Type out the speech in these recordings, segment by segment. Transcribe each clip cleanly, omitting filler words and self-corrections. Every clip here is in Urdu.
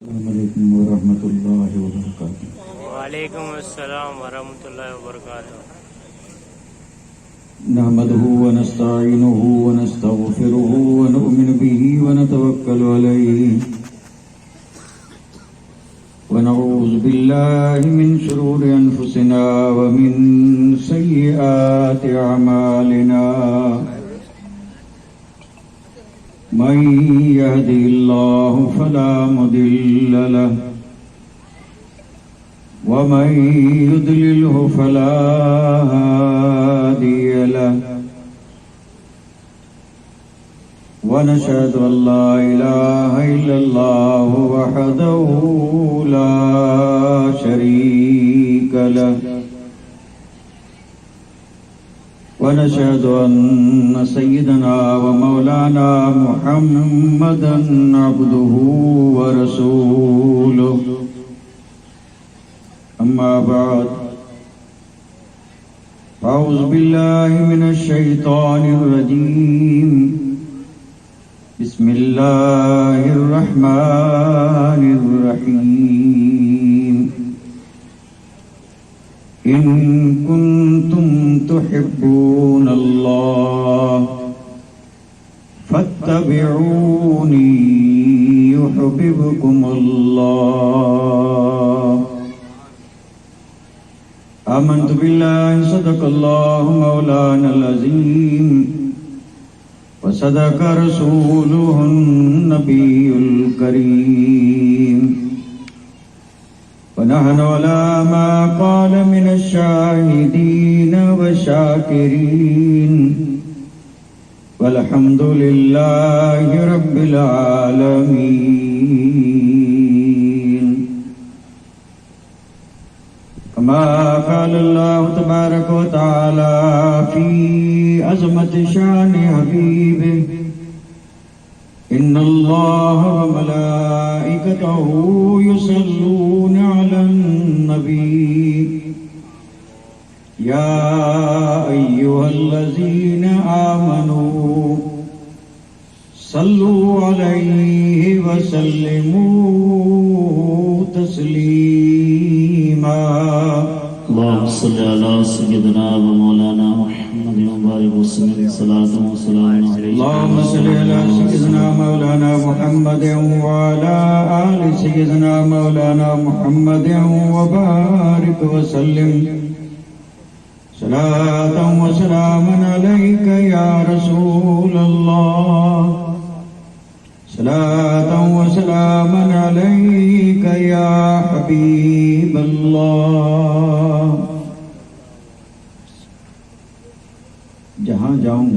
السلام علیکم ورحمۃ اللہ وبرکاتہ۔ وعلیکم السلام ورحمۃ اللہ وبرکاتہ۔ نحمده ونستعینه ونستغفره ونؤمن به ونتوکل علیہ ونعوذ باللہ من شرور انفسنا ومن سیئات اعمالنا، من يهده الله فلا مضل له ومن يضلله فلا هادي له، ونشهد أن لا إله إلا الله وحده لا شريك له، ونشهد أن سيدنا ومولانا محمدا عبده ورسوله، أما بعد أعوذ بالله من الشيطان الرجيم، بسم الله الرحمن الرحيم، إن كنتم تحبون الله فاتبعوني يحببكم الله، آمنت بالله صدق الله مولانا العظيم وصدق رسوله النبي الكريم، ونحن على ما قال من الشاهدين والشاكرين، والحمد لله رب العالمين، كما قال الله تبارك وتعالى في عظمة شان حبيبه، إن الله وملائكته يصلون على النبي، يا أيها الذين آمنوا صلوا عليه وسلموا تسليما، اللهم صل على سيدنا ومولانا محمد وبارك وسلم صلاة وسلام عليه، اللهم صل على سيدنا مولانا محمد وعلى آل سيدنا مولانا محمد وبارك وسلم صلاة وسلاما عليك يا رسول الله، صلاة وسلاما عليك يا حبيب الله، جہاں جاؤں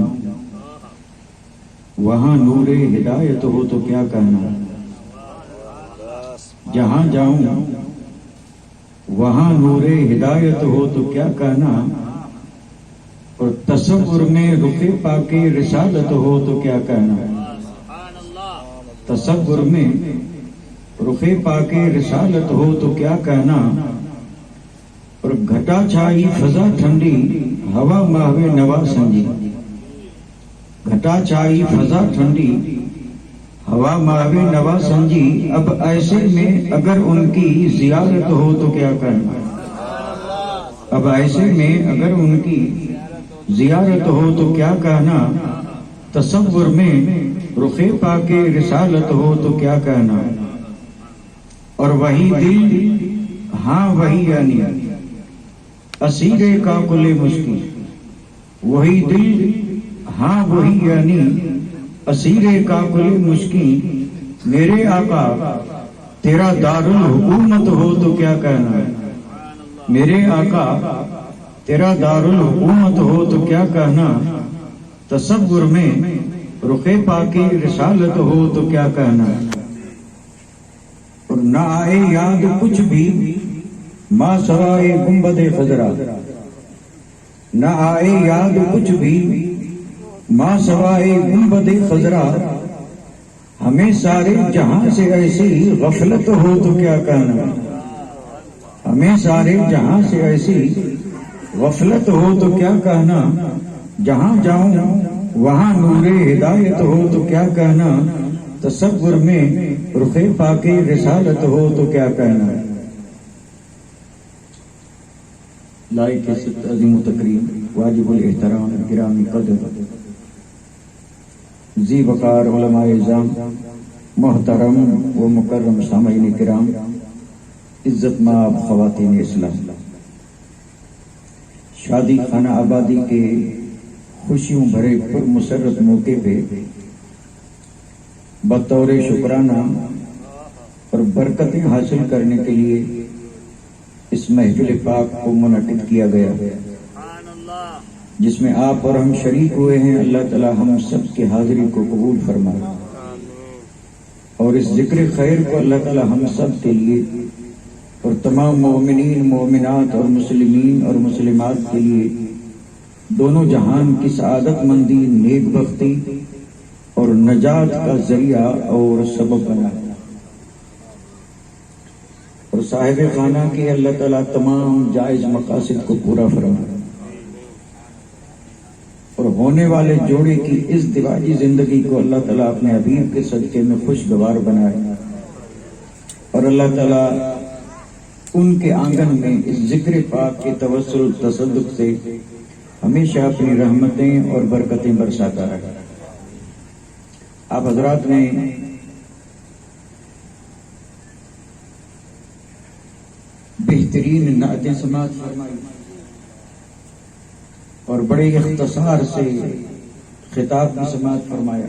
وہاں نور ہدایت ہو تو کیا کہنا، جہاں جاؤں وہاں نور ہدایت ہو تو کیا کہنا، اور تصور میں رخ پاک رسالت ہو تو کیا کہنا، تصور میں رخ پاک رسالت ہو تو کیا کہنا، اور گھٹا چھائی فضا ٹھنڈی ہوا ماہوے نوا سنجی، گھٹا چھائی فضا ٹھنڈی ہوا ماہوے نوا سنجی، اب ایسے میں اگر ان کی زیارت ہو تو کیا کہنا، اب ایسے میں اگر ان کی زیارت ہو تو کیا کہنا، تصور میں رخ پاک رسالت ہو تو کیا کہنا، اور وہی دل ہاں وہی یعنی اسیر کا کل مشکل، وہی دل ہاں وہی یعنی اسیر کا کل مشکل، میرے آقا تیرا دارالحکومت ہو تو کیا کہنا، میرے آقا تیرا دارالحکومت ہو تو کیا کہنا، تصور میں رخ پاک رسالت ہو تو کیا کہنا، اور نہ آئے یاد کچھ بھی ماں سوائے گنبد خضرا، نہ آئے یاد کچھ بھی ماں سوائے گنبد خضرا، ہمیں سارے جہاں سے ایسی غفلت ہو تو کیا کہنا، ہمیں سارے جہاں سے ایسی غفلت ہو تو کیا کہنا، جہاں جاؤں وہاں نور ہدایت ہو تو کیا کہنا، تصور میں رخ پاک رسالت ہو تو کیا کہنا. لائق عزت عظیم و تکریم واجب الاحترام گرامی قدر ذی وقار علماء اعظام محترم و مکرم سامعین کرام عزت مآب خواتین اسلام، شادی خانہ آبادی کے خوشیوں بھرے پر مسرت موقع پہ بطور شکرانہ اور برکتیں حاصل کرنے کے لیے اس محفل پاک کو منعقد کیا گیا جس میں آپ اور ہم شریک ہوئے ہیں. اللہ تعالی ہم سب کی حاضری کو قبول فرمائے اور اس ذکر خیر کو اللہ تعالی ہم سب کے لیے اور تمام مومنین مومنات اور مسلمین اور مسلمات کے لیے دونوں جہان کی سعادت مندی، نیک بختی اور نجات کا ذریعہ اور سبب بنا اور صاحب خانہ کے اللہ تعالیٰ تمام جائز مقاصد کو پورا فرمائے اور ہونے والے جوڑے کی اس ازدواجی زندگی کو اللہ تعالیٰ اپنے حبیب کے صدقے میں خوشگوار بنائے اور اللہ تعالیٰ ان کے آنگن میں اس ذکر پاک کے توسل تصدق سے ہمیشہ اپنی رحمتیں اور برکتیں برساتا رہے. آپ حضرات نے بہترین نعتیں سماعت فرمائی اور بڑے اختصار سے خطاب بھی سماعت فرمایا.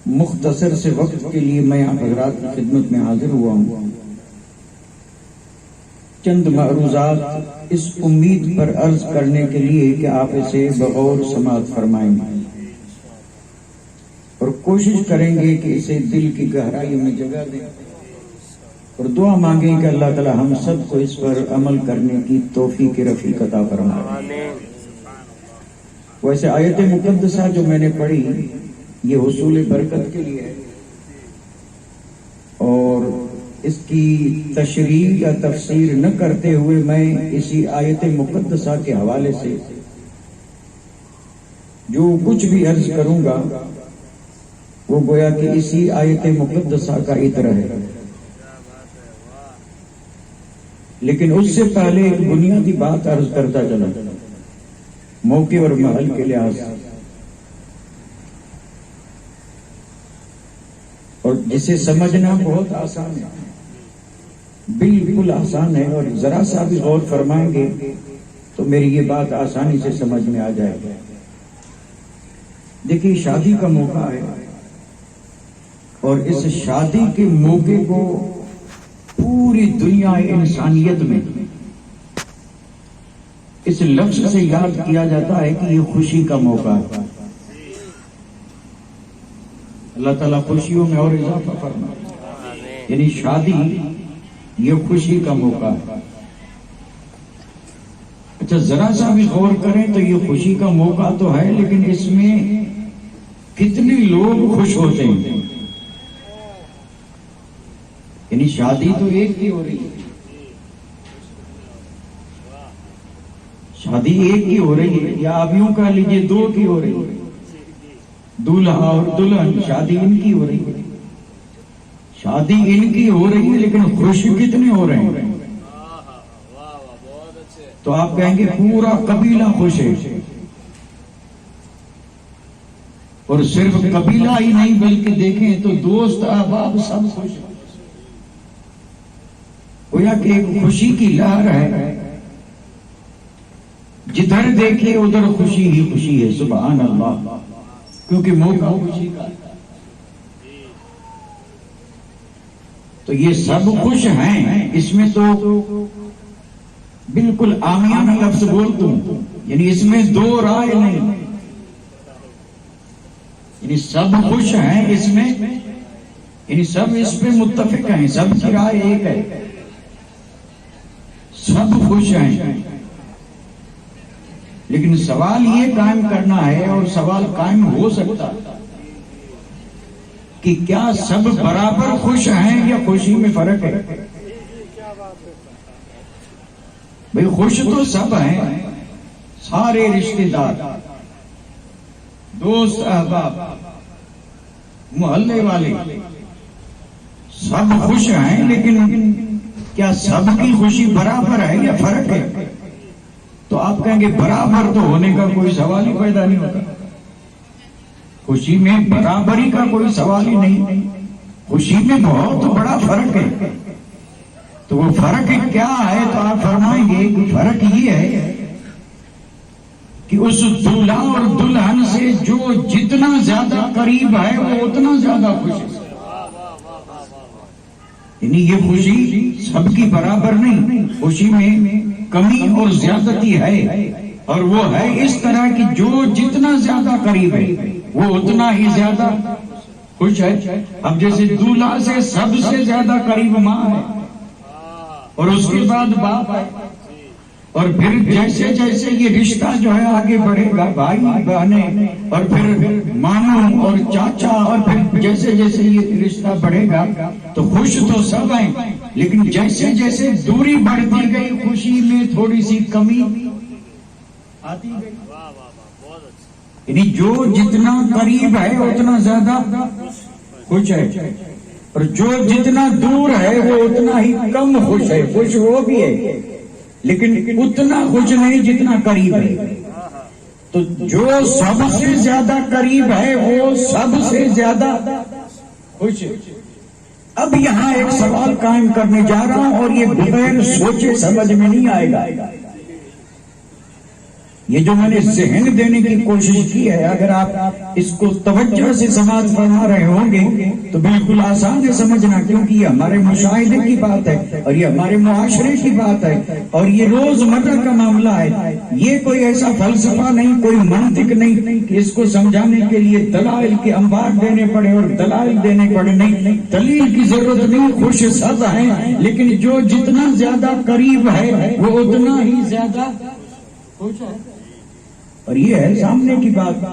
مختصر سے وقت کے لیے میں آپ حضرات کی خدمت میں حاضر ہوا ہوں. چند معروضات اس امید پر عرض کرنے کے لیے کہ آپ اسے بغور سماعت فرمائیں اور کوشش کریں گے کہ اسے دل کی گہرائی میں جگہ دیں اور دعا مانگیں کہ اللہ تعالی ہم سب کو اس پر عمل کرنے کی توفیق رفیق عطا فرمائے. ویسے آیت مقدسہ جو میں نے پڑھی یہ حصول برکت کے لیے ہے اور اس کی تشریح یا تفسیر نہ کرتے ہوئے میں اسی آیت مقدسہ کے حوالے سے جو کچھ بھی عرض کروں گا وہ گویا کہ اسی آیت مقدسہ کا عطر ہے. لیکن اس سے پہلے ایک بنیادی بات عرض کرتا چلا موقع اور محل کے لحاظ سے، اور جسے سمجھنا بہت آسان ہے، بالکل آسان ہے، اور ذرا سا بھی غور فرمائیں گے تو میری یہ بات آسانی سے سمجھ میں آ جائے گی. دیکھیے شادی کا موقع ہے اور اس شادی کے موقع کو پوری دنیا انسانیت میں اس لفظ سے یاد کیا جاتا ہے کہ یہ خوشی کا موقع ہے. اللہ تعالیٰ خوشیوں میں اور اضافہ فرمائے. یعنی شادی یہ خوشی کا موقع ہے. اچھا ذرا سا بھی غور کریں تو یہ خوشی کا موقع تو ہے، لیکن اس میں کتنے لوگ خوش ہوتے ہیں. یعنی شادی تو ایک کی ہو رہی ہے، شادی ایک کی ہو رہی ہے، یا آپ یوں کہہ لیجیے دو کی ہو رہی ہے. دولہا اور دلہن شادی ان کی ہو رہی ہے، شادی ان کی ہو رہی ہے، لیکن خوش کتنے ہو رہے ہیں؟ تو آپ کہیں گے پورا قبیلہ خوش ہے، اور صرف قبیلہ ہی نہیں بلکہ دیکھیں تو دوست احباب سب خوش ہیں. گویا کہ ایک خوشی کی لہر ہے، جدھر دیکھے ادھر خوشی ہی خوشی ہے. سبحان اللہ، کیونکہ موقع خوشی کا. تو یہ سب خوش ہیں، اس میں تو بالکل عامیانہ لفظ بولتا ہوں، یعنی اس میں دو رائے نہیں، یعنی سب خوش ہیں اس میں، یعنی سب اس پہ متفق ہیں، سب کی رائے ایک ہے، سب خوش ہیں. لیکن سوال یہ قائم کرنا ہے، اور سوال قائم ہو سکتا کہ کیا سب برابر خوش ہیں یا خوشی میں فرق ہے؟ بھئی خوش تو سب ہیں، سارے رشتہ دار، دوست احباب، محلے والے سب خوش ہیں، لیکن کیا سب کی خوشی برابر ہے یا فرق ہے؟ تو آپ کہیں گے برابر تو ہونے کا کوئی سوال ہی پیدا نہیں ہوتا، خوشی میں برابری کا کوئی سوال ہی نہیں، خوشی میں بہت بڑا فرق ہے۔ تو وہ فرق کیا ہے؟ تو آپ فرمائیں گے کہ فرق یہ ہے کہ اس دولہا اور دلہن سے جو جتنا زیادہ قریب ہے وہ اتنا زیادہ خوش ہے، یعنی یہ خوشی سب کی برابر نہیں، خوشی میں کمی اور زیادتی ہے، اور وہ ہے اس طرح کہ جو جتنا زیادہ قریب ہے وہ اتنا ہی زیادہ خوش ہے۔ اب جیسے دولہا سے سب سے زیادہ قریب ماں ہے، اور اس کے بعد باپ ہے، اور پھر جیسے جیسے یہ رشتہ جو ہے آگے بڑھے گا، بھائی بہنیں اور پھر ماموں اور چاچا، اور پھر جیسے جیسے یہ رشتہ بڑھے گا تو خوش تو سب ہیں، لیکن جیسے جیسے دوری بڑھتی گئی خوشی میں تھوڑی سی کمی آتی گئی، یعنی جو جتنا قریب ہے اتنا زیادہ خوش ہے، اور جو جتنا دور ہے وہ اتنا ہی کم خوش ہے۔ خوش وہ بھی ہے لیکن اتنا خوش نہیں جتنا قریب ہے۔ تو جو سب سے زیادہ قریب ہے وہ سب سے زیادہ خوش ہے۔ اب یہاں ایک سوال قائم کرنے جا رہا ہوں، اور یہ بغیر سوچے سمجھ میں نہیں آئے گا، یہ جو میں نے ذہن دینے کی کوشش کی ہے، اگر آپ اس کو توجہ سے سماعت فرما رہے ہوں گے تو بالکل آسان ہے سمجھنا، کیونکہ یہ ہمارے مشاہدے کی بات ہے اور یہ ہمارے معاشرے کی بات ہے اور یہ روزمرہ کا معاملہ ہے۔ یہ کوئی ایسا فلسفہ نہیں، کوئی منطق نہیں کہ اس کو سمجھانے کے لیے دلائل کے انبار دینے پڑے اور دلائل دینے پڑے، نہیں، دلیل کی ضرورت نہیں، خوش سب ہیں، لیکن جو جتنا زیادہ قریب ہے وہ اتنا ہی زیادہ خوش ہے، اور یہ ہے سامنے کی بات،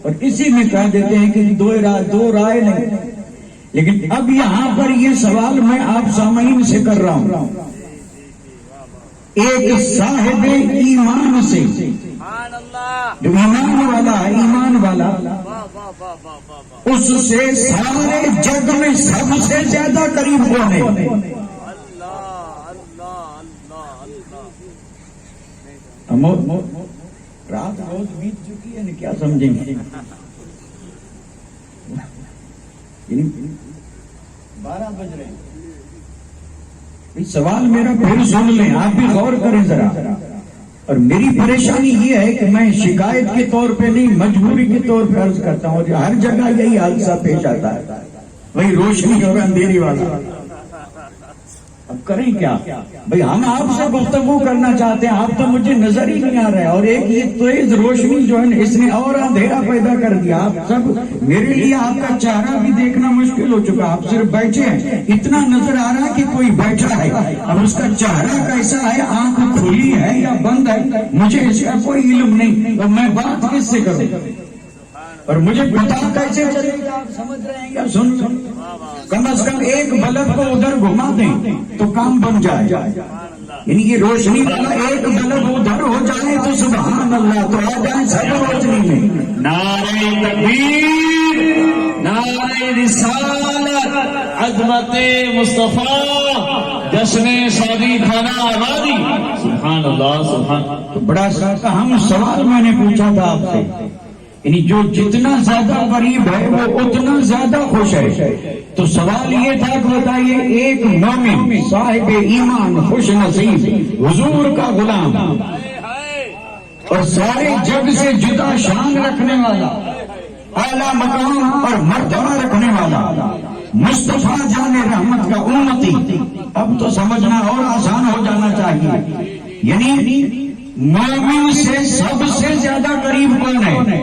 اور اسی میں کہہ دیتے ہیں کہ دو رائے نہیں۔ لیکن اب یہاں پر یہ سوال میں آپ سامعین سے کر رہا ہوں، ایک صاحب ایمان سے، جو ایمان والا اس سے سارے جگ میں سب سے زیادہ قریب کون ہے؟ رات بہت بیت چکی ہے، کیا سمجھیں گے؟ 12 بج رہے ہیں۔ سوال میرا پھر سن لیں، آپ بھی غور کریں ذرا، اور میری پریشانی یہ ہے کہ میں شکایت کے طور پہ نہیں، مجبوری کے طور پہ عرض کرتا ہوں، ہر جگہ یہی حادثہ پیش آتا ہے، وہی روشنی اور اندھیری والا۔ اب کریں کیا بھئی؟ ہم آپ سے گفتگو کرنا چاہتے ہیں، آپ تو مجھے نظر ہی نہیں آ رہا ہے، اور ایک یہ تیز روشنی جو ہے اس نے اور اندھیرا پیدا کر دیا۔ آپ سب، میرے لیے آپ کا چہرہ بھی دیکھنا مشکل ہو چکا، آپ صرف بیٹھے ہیں، اتنا نظر آ رہا ہے کہ کوئی بیٹھا ہے، اب اس کا چہرہ کیسا ہے، آنکھ کھلی ہے یا بند ہے، مجھے اس کا کوئی علم نہیں، تو میں بات کس سے کروں، اور مجھے پتا کیسے چلے گا؟ آپ سمجھ رہے ہیں یا سن؟ کم از کم ایک بلب کو ادھر گھما دیں تو کام بن جائے، یعنی یہ روشنی والا ایک بلب ادھر ہو جائے تو سبحان اللہ، تو آ جائیں سب روشنی میں۔ نعرہ تکبیر، نعرہ رسالت، عظمت مصطفیٰ، جشن شادی کھانا آبادی، سبحان اللہ سبحان اللہ۔ تو بڑا اہم سوال میں نے پوچھا تھا آپ سے، یعنی جو جتنا زیادہ قریب ہے وہ اتنا زیادہ خوش ہے، تو سوال یہ تھا کہ بتائیے، ایک مومن صاحب ایمان خوش نصیب حضور کا غلام اور سارے جگ سے جدا شان رکھنے والا، اعلیٰ مقام اور مرتبہ رکھنے والا، مصطفیٰ جان رحمت کا امتی، اب تو سمجھنا اور آسان ہو جانا چاہیے، یعنی مومن سے سب سے زیادہ قریب کون ہے؟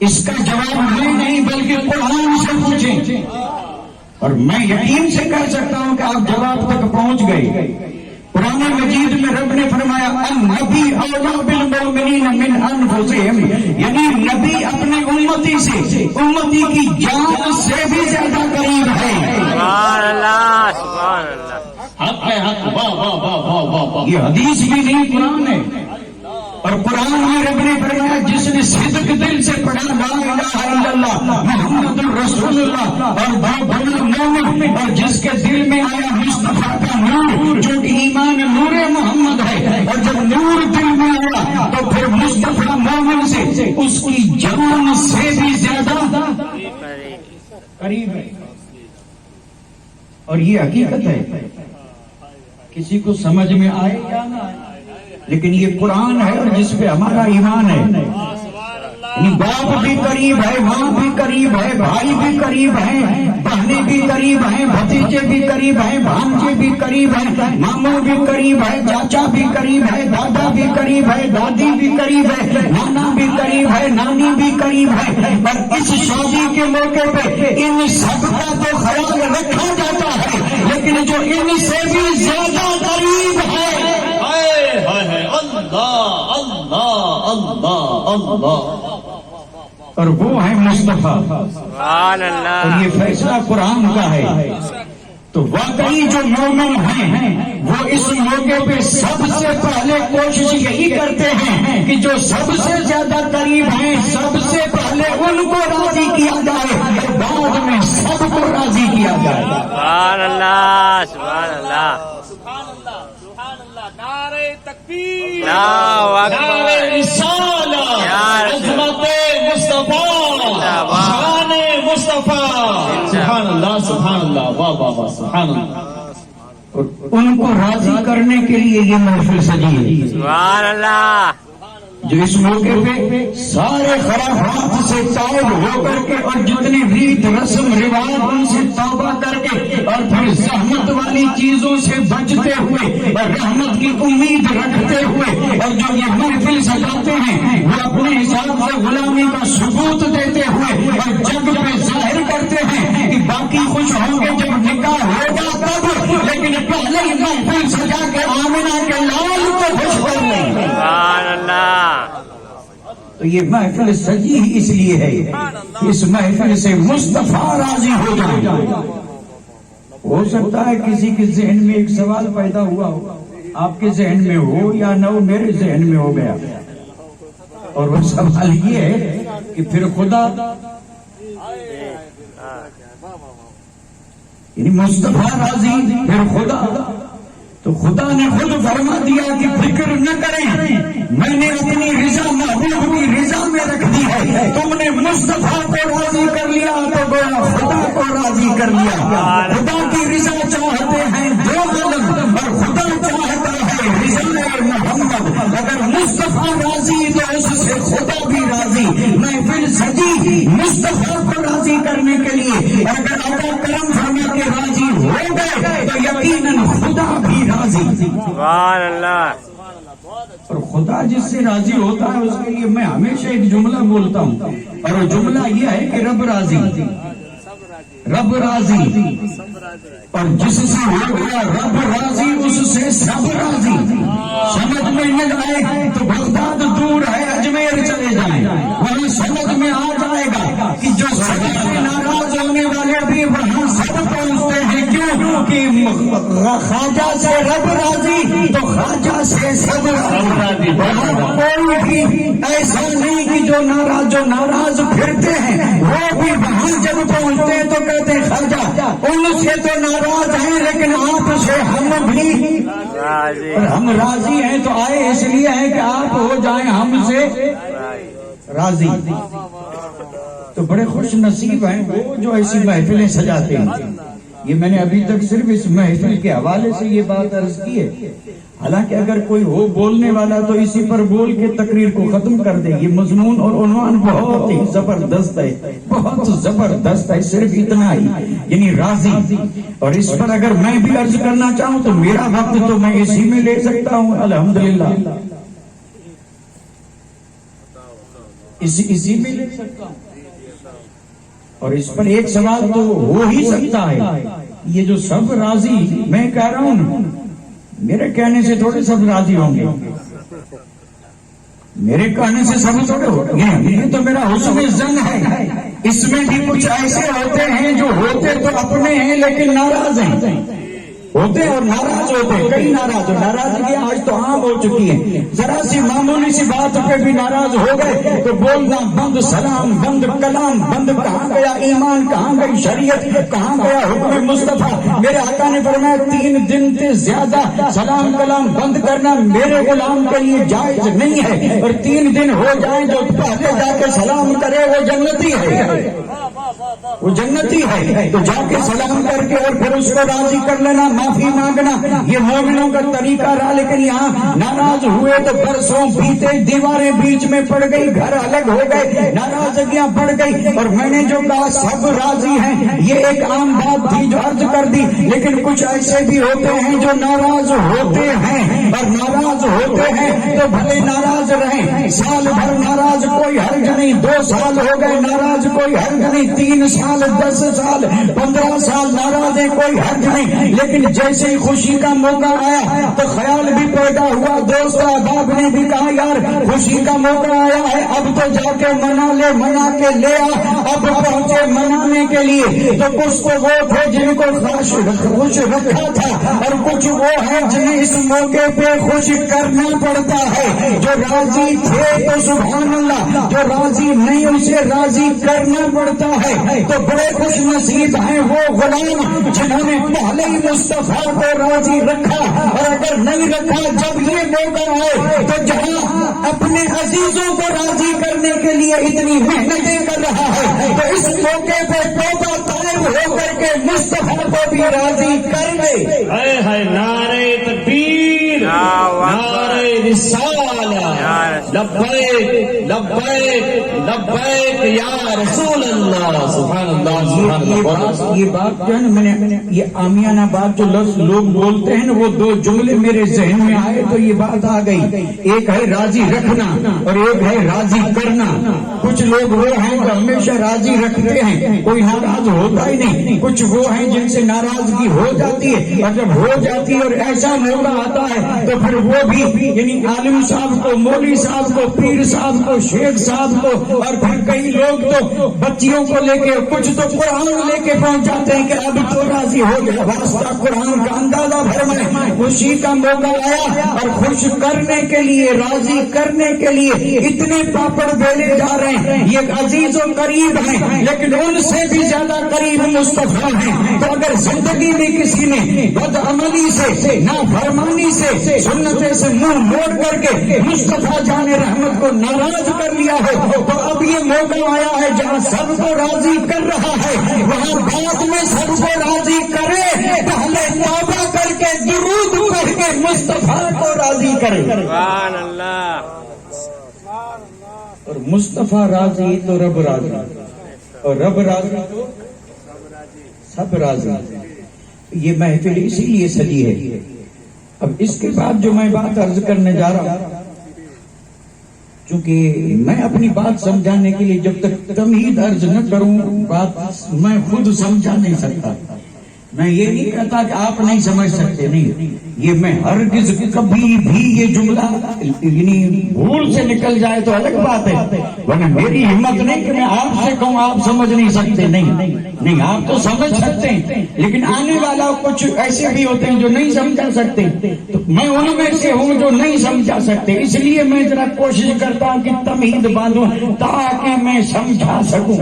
اس کا جواب میں نہیں بلکہ قرآن سے پوچھیں، اور میں یقین سے کہہ سکتا ہوں کہ آپ جواب تک پہنچ گئے۔ قرآن مجید میں رب نے فرمایا النبی اولیٰ بالمؤمنین من انفسہم، یعنی نبی اپنے امتی سے، امتی کی جان سے بھی زیادہ قریب ہے۔ سبحان اللہ سبحان اللہ، حق ہے، حق، واہ واہ واہ واہ واہ واہ۔ یہ حدیث بھی نہیں قرآن ہے، اور قرآن میں رب نے فرمایا جس نے صدق دل سے پڑھا لا الہ الا اللہ محمد الرسول اللہ اور بنا مومن، اور جس کے دل میں آیا مصطفیٰ کا نور جو کہ ایمان نور محمد ہے، اور جب نور دل میں آیا تو پھر مصطفیٰ مومن سے اس کی جان سے بھی زیادہ قریب ہے. اور یہ حقیقت ہے، کسی کو سمجھ میں آئے یا نہ آئے، لیکن یہ قرآن ہے اور جس پہ ہمارا ایمان ہے. یعنی باپ بھی قریب ہے، ماں بھی قریب ہے، بھائی بھی قریب ہیں، بہنیں بھی قریب ہیں، بھتیجے بھی قریب ہیں، بھانجے بھی قریب ہیں، ماموں بھی قریب ہے، چاچا بھی قریب ہے، دادا بھی قریب ہے، دادی بھی قریب ہے، نانا بھی قریب ہے، نانی بھی قریب ہے. پر اس شادی کے موقع پہ ان سب کا تو خیال رکھا جاتا ہے، لیکن جو ان سے بھی زیادہ قریب ہے اللہ اللہ اللہ اللہ، اور وہ ہے مصطفیٰ. سبحان اللہ. اور یہ فیصلہ قرآن کا ہے. تو واقعی جو مومن ہیں وہ اس موقع پہ سب سے پہلے کوشش یہی کرتے ہیں کہ جو سب سے زیادہ قریب ہیں سب سے پہلے ان کو راضی کیا جائے اور بعد میں سب کو راضی کیا جائے. سبحان اللہ. سبحان اللہ. سبحان اللہ سبحان اللہ. نعرہ تکبیر، اللہ اکبر. نعرہ رسالہ، عظمت مصطفیٰ، شان مصطفیٰ. سبحان اللہ سبحان اللہ، واہ واہ واہ، سبحان اللہ. اور ان کو راضی کرنے کے لیے یہ محفل سجی ہے. سبحان اللہ. جو اس موقع پہ سارے خرافات سے طائب ہو کر کے اور جتنے ریت رسم رواج ان سے توبہ کر کے اور پھر زحمت والی چیزوں سے بچتے ہوئے اور رحمت کی امید رکھتے ہوئے اور جو یہ محفل سجاتے ہیں وہ اپنے حساب سے غلامی کا ثبوت دیتے ہوئے اور جگ پہ ظاہر کرتے ہیں کہ باقی خوش ہوں گے جب نکاح ہوگا تب، لیکن پہلے ہی محفل سجا کے آمنہ کے لال کو خوش کر لیں. سبحان اللہ. تو یہ محفل سجی ہی اس لیے ہے کہ اس محفل سے مصطفیٰ راضی ہو جائے. ہو سکتا ہے کسی کے ذہن میں ایک سوال پیدا ہوا ہو، آپ کے ذہن میں ہو یا نہ ہو، میرے ذہن میں ہو گیا، اور وہ سوال یہ ہے کہ پھر خدا یعنی مصطفیٰ راضی پھر خدا. تو خدا نے خود فرما دیا کہ فکر نہ کریں، میں نے اپنی رضا محبوب کی رضا میں رکھ دی ہے. تم نے مصطفیٰ کو راضی کر لیا تو گویا خدا کو راضی کر لیا. خدا کی رضا چاہتے ہیں دو عالم اور خدا چاہتا ہے رضا محمد. اگر مصطفیٰ راضی تو اس سے خدا بھی راضی. محفل سجی مصطفیٰ کو راضی کرنے کے لیے، اگر اللہ کرم فرما کے راضی ہو گئے تو یقیناً خدا بھی راضی. سبحان اللہ. اور خدا جس سے راضی ہوتا ہے اس کے لیے میں ہمیشہ ایک جملہ بولتا ہوں، اور وہ جملہ یہ ہے کہ رب راضی، رب راضی. اور جس سے ہو گیا رب راضی اس سے سب راضی. سمجھ میں نہ آئے تو بغداد دور ہے، اجمیر چلے جائیں، وہاں سمجھ میں آ جائے گا کہ جو سب سے ناراض ہونے والے بھی وہاں سب پہنچتے ہیں. کیوں کہ خواجہ سے رب راضی تو خواجہ سے سب راضی. کوئی بھی ایسا نہیں کہ جو ناراض پھرتے ہیں وہ بھی وہاں جب پہنچتے ہیں تو کہتے ہیں خواجہ ان سے تو ناراض ہیں لیکن آپ سے ہم بھی راضی. اور ہم راضی ہیں. تو آئے اس لیے ہیں کہ آپ ہو جائیں ہم سے راضی. تو بڑے خوش نصیب ہیں وہ جو ایسی محفلیں سجاتے ہیں. یہ میں نے ابھی تک صرف اس محفل کے حوالے سے یہ بات عرض کی ہے. حالانکہ اگر کوئی ہو بولنے والا تو اسی پر بول کے تقریر کو ختم کر دے. یہ مضمون اور عنوان بہت ہی زبردست ہے، بہت زبردست ہے. صرف اتنا ہی یعنی راضی. اور اس پر اگر میں بھی عرض کرنا چاہوں تو میرا وقت تو میں اسی میں لے سکتا ہوں الحمدللہ، اسی میں لے سکتا ہوں. اور اس پر ایک سوال تو ہو ہی سکتا ہے، یہ جو سب راضی میں کہہ رہا ہوں میرے کہنے سے تھوڑے سب راضی ہوں گے، میرے کہنے سے سب تھوڑے ہو گے. یہ تو میرا حسن زن ہے. اس میں بھی کچھ ایسے ہوتے ہیں جو ہوتے تو اپنے ہیں لیکن ناراض ہیں. ہوتے اور ناراض ہوتے، کئی ناراض ہو، ناراضگیاں آج تو عام ہو چکی ہیں، ذرا سی معمولی سی بات پہ بھی ناراض ہو گئے تو بولنا بند، سلام بند، کلام بند، کہاں گیا ایمان، کہاں گئی شریعت، کہاں گیا حکم مصطفیٰ؟ میرے آقا نے فرمایا 3 دن سے زیادہ سلام کلام بند کرنا میرے غلام کے لیے جائز نہیں ہے، اور 3 دن ہو جائیں جو پہلے جا کے سلام کرے وہ جنتی ہے، وہ جنتی ہے، تو جا کے سلام کر کے اور پھر اس کو راضی کر لینا، معافی مانگنا، یہ مومنوں کا طریقہ رہا۔ لیکن یہاں ناراض ہوئے تو برسوں بیتے، دیواریں بیچ میں پڑ گئی، گھر الگ ہو گئے، ناراضگیاں بڑھ گئی، اور میں نے جو کہا سب راضی ہیں یہ ایک عام بات تھی جو عرض کر دی، لیکن کچھ ایسے بھی ہوتے ہیں جو ناراض ہوتے ہیں، اور ناراض ہوتے ہیں تو بھلے ناراض رہیں، سال بھر ناراض کوئی حرج نہیں، 2 سال ہو گئے ناراض کوئی حرج نہیں، 3 سال 10 سال 15 سال ناراض ہے کوئی حرج نہیں، لیکن جیسے ہی خوشی کا موقع آیا تو خیال بھی پیدا ہوا، دوست احباب نے بھی کہا یار خوشی کا موقع آیا ہے اب تو جا کے منا لے، منا کے لے آ۔ اب پہنچے منانے کے لیے تو کچھ تو وہ تھے جن کو خوش رکھا تھا، اور کچھ وہ ہیں جنہیں اس موقع پہ خوش کرنا پڑتا ہے، جو راضی تھے تو سبحان اللہ، جو راضی نہیں اسے راضی کرنا پڑتا ہے۔ تو بڑے خوش نصیب ہیں وہ غلام جنہوں نے پہلے ہی مصطفیٰ کو راضی رکھا، اور اگر نہیں رکھا جب یہ موقع آئے تو جہاں اپنے عزیزوں کو راضی کرنے کے لیے اتنی محنتیں کر رہا ہے تو اس موقع پہ توبہ طائب ہو کر کے مصطفیٰ کو بھی راضی کر دے۔ ہائے ہائے، نعرہ تکبیر، نعرہ رسالہ، لبیک لبیک لبیک یا رسول اللہ، سبحان اللہ سبحان اللہ۔ یہ بات جو ہے نا، میں نے یہ عامیانہ بات جو لفظ لوگ بولتے ہیں نا، وہ 2 جملے میرے ذہن میں آئے تو یہ بات آ گئی، ایک ہے راضی رکھنا اور ایک ہے راضی کرنا۔ کچھ لوگ وہ ہیں جو ہمیشہ راضی رکھتے ہیں، کوئی ناراض ہوتا ہی نہیں، کچھ وہ ہیں جن سے ناراضگی ہو جاتی ہے، اور جب ہو جاتی ہے اور ایسا موقع آتا ہے تو پھر وہ بھی یعنی عالم صاحب کو، مولوی صاحب کو، پیر صاحب کو، شیخ صاحب کو، اور پھر کئی لوگ تو بچیوں کو لے کے، کچھ تو قرآن لے کے پہنچ جاتے ہیں کہ اب تو راضی ہو گیا، واسطہ قرآن کا اندازہ فرمائے۔ خوشی کا موقع آیا اور خوش کرنے کے لیے، راضی کرنے کے لیے اتنے پاپڑ بیلے جا رہے ہیں، یہ عزیز و قریب ہیں لیکن ان سے بھی زیادہ قریب مصطفیٰ ہیں۔ تو اگر زندگی میں کسی نے بدعملی سے، نافرمانی سے، سنت سے منہ موڑ کر کے مصطفیٰ جان رحمت کو ناراض کر لیا ہو تو اب یہ موقع آیا ہے جہاں سب کو راضی کر رہا ہے، وہاں بعد میں سب کو راضی کرے، پہلے توبہ کر کے درود پڑھ کے مصطفیٰ کو راضی کرے۔ سبحان اللہ۔ اور مصطفیٰ راضی تو رب راضی، اور رب راضی تو سب راضی۔ یہ محفل اسی لیے سجی ہے۔ اب اس کے بعد جو میں بات عرض کرنے جا رہا ہوں، چونکہ میں اپنی بات سمجھانے کے لیے جب تک تمہید عرض نہ کروں بات میں خود سمجھا نہیں سکتا۔ میں یہ نہیں کہتا کہ آپ نہیں سمجھ سکتے، نہیں، یہ میں ہرگز کبھی بھی یہ جملہ یعنی بھول سے نکل جائے تو الگ بات ہے، ورنہ میری ہمت نہیں کہ میں آپ سے کہوں آپ سمجھ نہیں سکتے، نہیں، آپ تو سمجھ سکتے ہیں، لیکن آنے والا کچھ ایسے بھی ہوتے ہیں جو نہیں سمجھا سکتے، تو میں ان میں سے ہوں جو نہیں سمجھا سکتے، اس لیے میں ذرا کوشش کرتا ہوں کہ تمہید باندھوں تاکہ میں سمجھا سکوں۔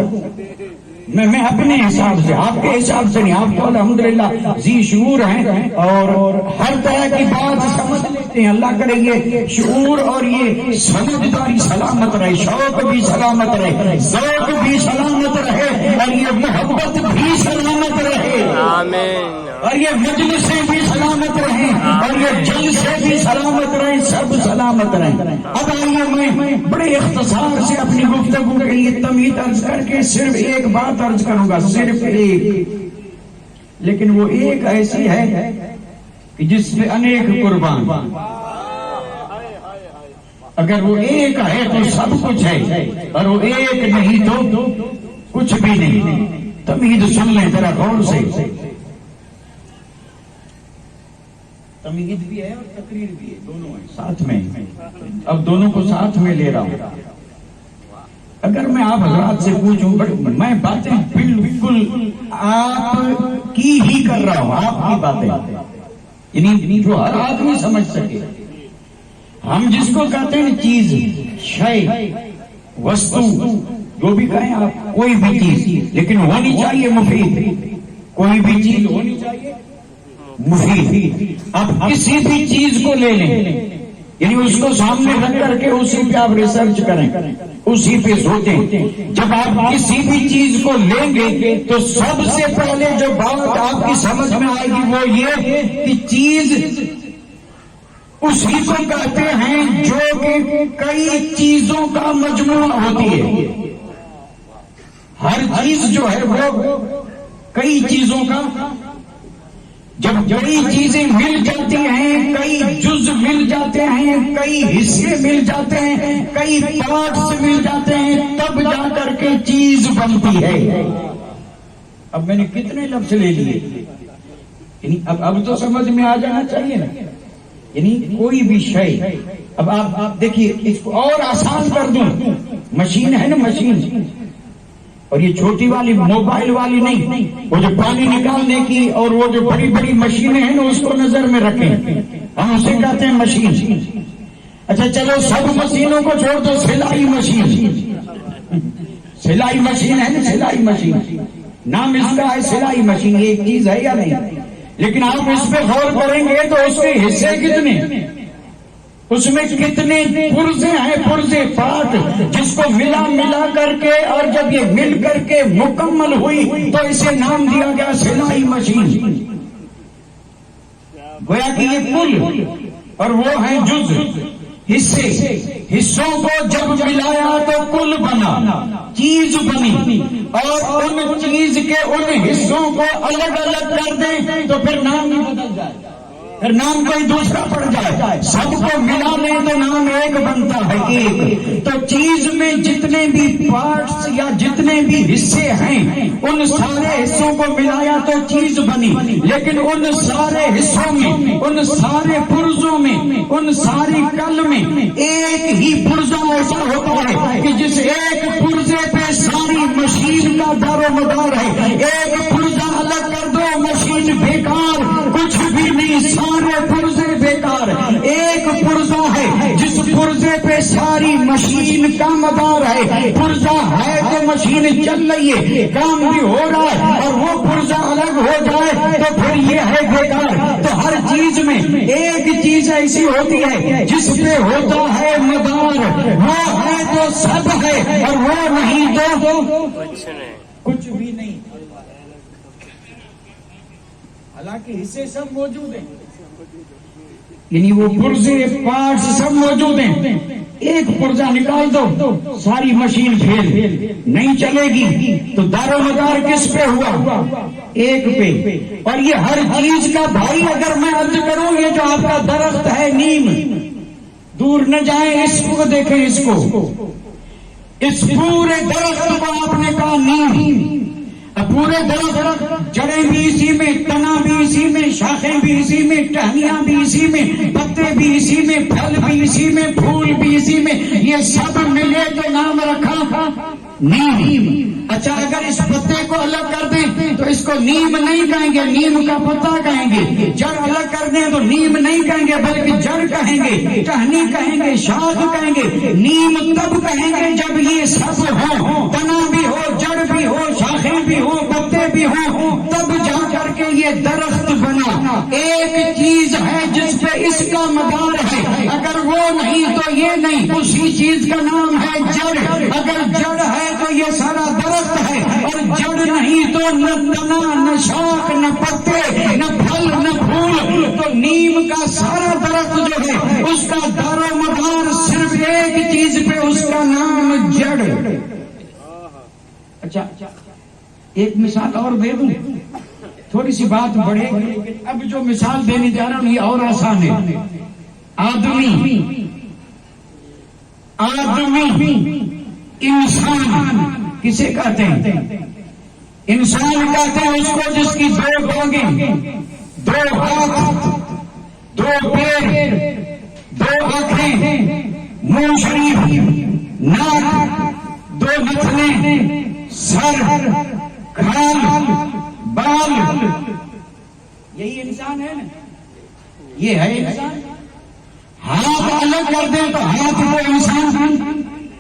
میں اپنے حساب سے، آپ کے حساب سے نہیں، آپ تو الحمدللہ ذی شعور ہیں اور ہر طرح کی بات سمجھ لیتے ہیں۔ اللہ کرے یہ شعور اور یہ سمجھداری سلامت رہے، شوق بھی سلامت رہے، ذوق بھی سلامت رہے، اور یہ محبت بھی سلامت رہے، آمین۔ اور یہ مجلسیں بھی سلامت رہیں، اور یہ جلسے بھی سلامت رہیں، سب سلامت رہیں۔ اب آئیے میں بڑے اختصار سے اپنی گفتگو کے لیے تمہید عرض کر کے صرف ایک بات عرض کروں گا، صرف ایک، لیکن وہ ایک ایسی ہے کہ جس پہ انیک قربان۔ اگر وہ ایک ہے تو سب کچھ ہے، اور وہ ایک نہیں تو کچھ بھی نہیں۔ تمہید سن لیں ذرا غور سے، تمہید بھی ہے اور تقریر بھی ہے، دونوں ہیں ساتھ میں۔ اب دونوں کو ساتھ میں لے رہا ہوں۔ اگر میں آپ حضرات سے پوچھوں، میں باتیں بالکل آپ کی ہی کر رہا ہوں، آپ کی باتیں، یعنی جو ہر آدمی سمجھ سکے. ہم جس کو کہتے ہیں چیز، شے، وستو، جو بھی کہیں آپ، کوئی بھی چیز، لیکن ہونی چاہیے مفید. کوئی بھی چیز ہونی چاہیے مفید. اب کسی بھی چیز کو لے لیں، یعنی اس کو سامنے رکھ کر کے اسی پہ آپ ریسرچ کریں، اسی پہ سوچیں. جب آپ کسی بھی چیز کو لیں گے تو سب سے پہلے جو بات آپ کی سمجھ میں آئے گی وہ یہ کہ چیز اسی کو کہتے ہیں جو کہ کئی چیزوں کا مجموعہ ہوتی ہے. ہر چیز جو ہے وہ کئی چیزوں کا، جب کئی چیزیں مل جاتی ہیں، کئی جز مل جاتے ہیں، کئی حصے مل جاتے ہیں، کئی پارٹس مل جاتے ہیں، تب جا کر کے چیز بنتی ہے. اب میں نے کتنے لفظ لے لیے، یعنی اب تو سمجھ میں آ جانا چاہیے نا. یعنی کوئی بھی شے، اب آپ دیکھیے اس کو اور آسان کر دوں. مشین ہے نا، مشین، اور یہ چھوٹی والی موبائل والی نہیں، وہ جو پانی نکالنے کی اور وہ جو بڑی بڑی مشینیں ہیں نا اس کو نظر میں رکھیں، ہم اسے کہتے ہیں مشین. اچھا چلو سب مشینوں کو چھوڑ دو، سلائی مشین. سلائی مشین ہے نا، سلائی مشین نام اس کا ہے، سلائی مشین. یہ ایک چیز ہے یا نہیں؟ لیکن آپ اس پہ غور کریں گے تو اس کے حصے کتنے، اس میں کتنے پرزے ہیں، پرزے، پارٹ، جس کو ملا کر کے، اور جب یہ مل کر کے مکمل ہوئی تو اسے نام دیا گیا سلائی مشین. گویا کہ یہ کل اور وہ ہیں جز، حصے. حصوں کو جب ملایا تو کل بنا، چیز بنی. اور ان چیز کے ان حصوں کو الگ الگ کر دیں تو پھر نام نہیں بدل جائے، پھر نام کوئی دوسرا پڑ جائے. سب کو ملا لیں تو نام ایک بنتا ہے، ایک. تو چیز میں جتنے بھی پارٹس یا جتنے بھی حصے ہیں ان سارے حصوں کو ملایا تو چیز بنی. لیکن ان سارے حصوں میں، ان سارے پرزوں میں، ان ساری کل میں ایک ہی پرزا ایسا ہوتا ہے کہ جس ایک پرزے پہ ساری مشین کا دار و مدار ہے. ایک پرزا الگ کر دو، مشین بیکار، کچھ بھی نہیں، سارے پرزے بیکار. ایک پرزا ہے جس پرزے پہ ساری مشین کا مدار ہے. پرزا ہے تو مشین چل رہی ہے، کام بھی ہو رہا ہے، اور وہ پرزا الگ ہو جائے تو پھر یہ ہے بیکار. تو ہر چیز میں ایک چیز ایسی ہوتی ہے جس پہ ہوتا ہے مدار، وہ ہے تو سب ہے، اور وہ نہیں تو کچھ بھی نہیں. حالانکہ حصے سب موجود ہیں، یعنی وہ پرزے، پارٹس سب موجود ہیں. ایک پرزا نکال دو، ساری مشین فیل، نہیں چلے گی. تو دار و مدار کس پہ ہوا؟ ایک پہ. اور یہ ہر چیز کا بھائی اگر میں عرض کروں، یہ جو آپ کا درخت ہے نیم، دور نہ جائیں، اس کو دیکھیں، اس کو، اس پورے درخت کو آپ نے کہا نیم. پورے درخت، جڑیں بھی اسی میں، تنا بھی اسی میں، شاخیں بھی اسی میں، ٹہنیاں بھی اسی میں، پتے بھی اسی میں، پھل بھی اسی میں، پھول بھی اسی میں، یہ سب ملے تو نام رکھا نیم. اچھا اگر اس پتے کو الگ کر دیں تو اس کو نیم نہیں کہیں گے، نیم کا پتا کہیں گے. جڑ الگ کر دیں تو نیم نہیں کہیں گے بلکہ جڑ کہیں گے، ٹہنی کہیں گے، شاخ کہیں گے. نیم تب کہیں گے جب یہ سب ہو، تنا بھی ہو، جڑ بھی ہو، شاخیں بھی ہو، پتے بھی ہو، تب جا کر کے یہ درخت بنا. ایک چیز ہے جس پہ اس کا مدار ہے، اگر وہ نہیں تو یہ نہیں. اسی چیز کا نام ہے جڑ. اگر جڑ ہے تو یہ سارا درخت ہے، اور جڑ نہیں تو نہ تنا، نہ شاخ، نہ پتے، نہ پھل، نہ پھول. تو نیم کا سارا درخت جو ہے اس کا دار و مدار صرف ایک چیز پہ، اس کا نام جڑ. اچھا ایک مثال اور دے دوں، تھوڑی سی بات بڑھے. اب جو مثال دینے جا رہا ہوں یہ اور آسان ہے. آدمی، انسان کسے کہتے ہیں؟ انسان کہتے ہیں اس کو جس کی دو ٹانگیں، دو ہاتھ، دو پیر، دو آنکھیں، منہ شریف، ناک، دو نتنے، سر، کھال، بال. یہی انسان ہے نا. یہ ہے انسان؟ ہاتھ الگ کر دیں تو ہاتھ کو انسان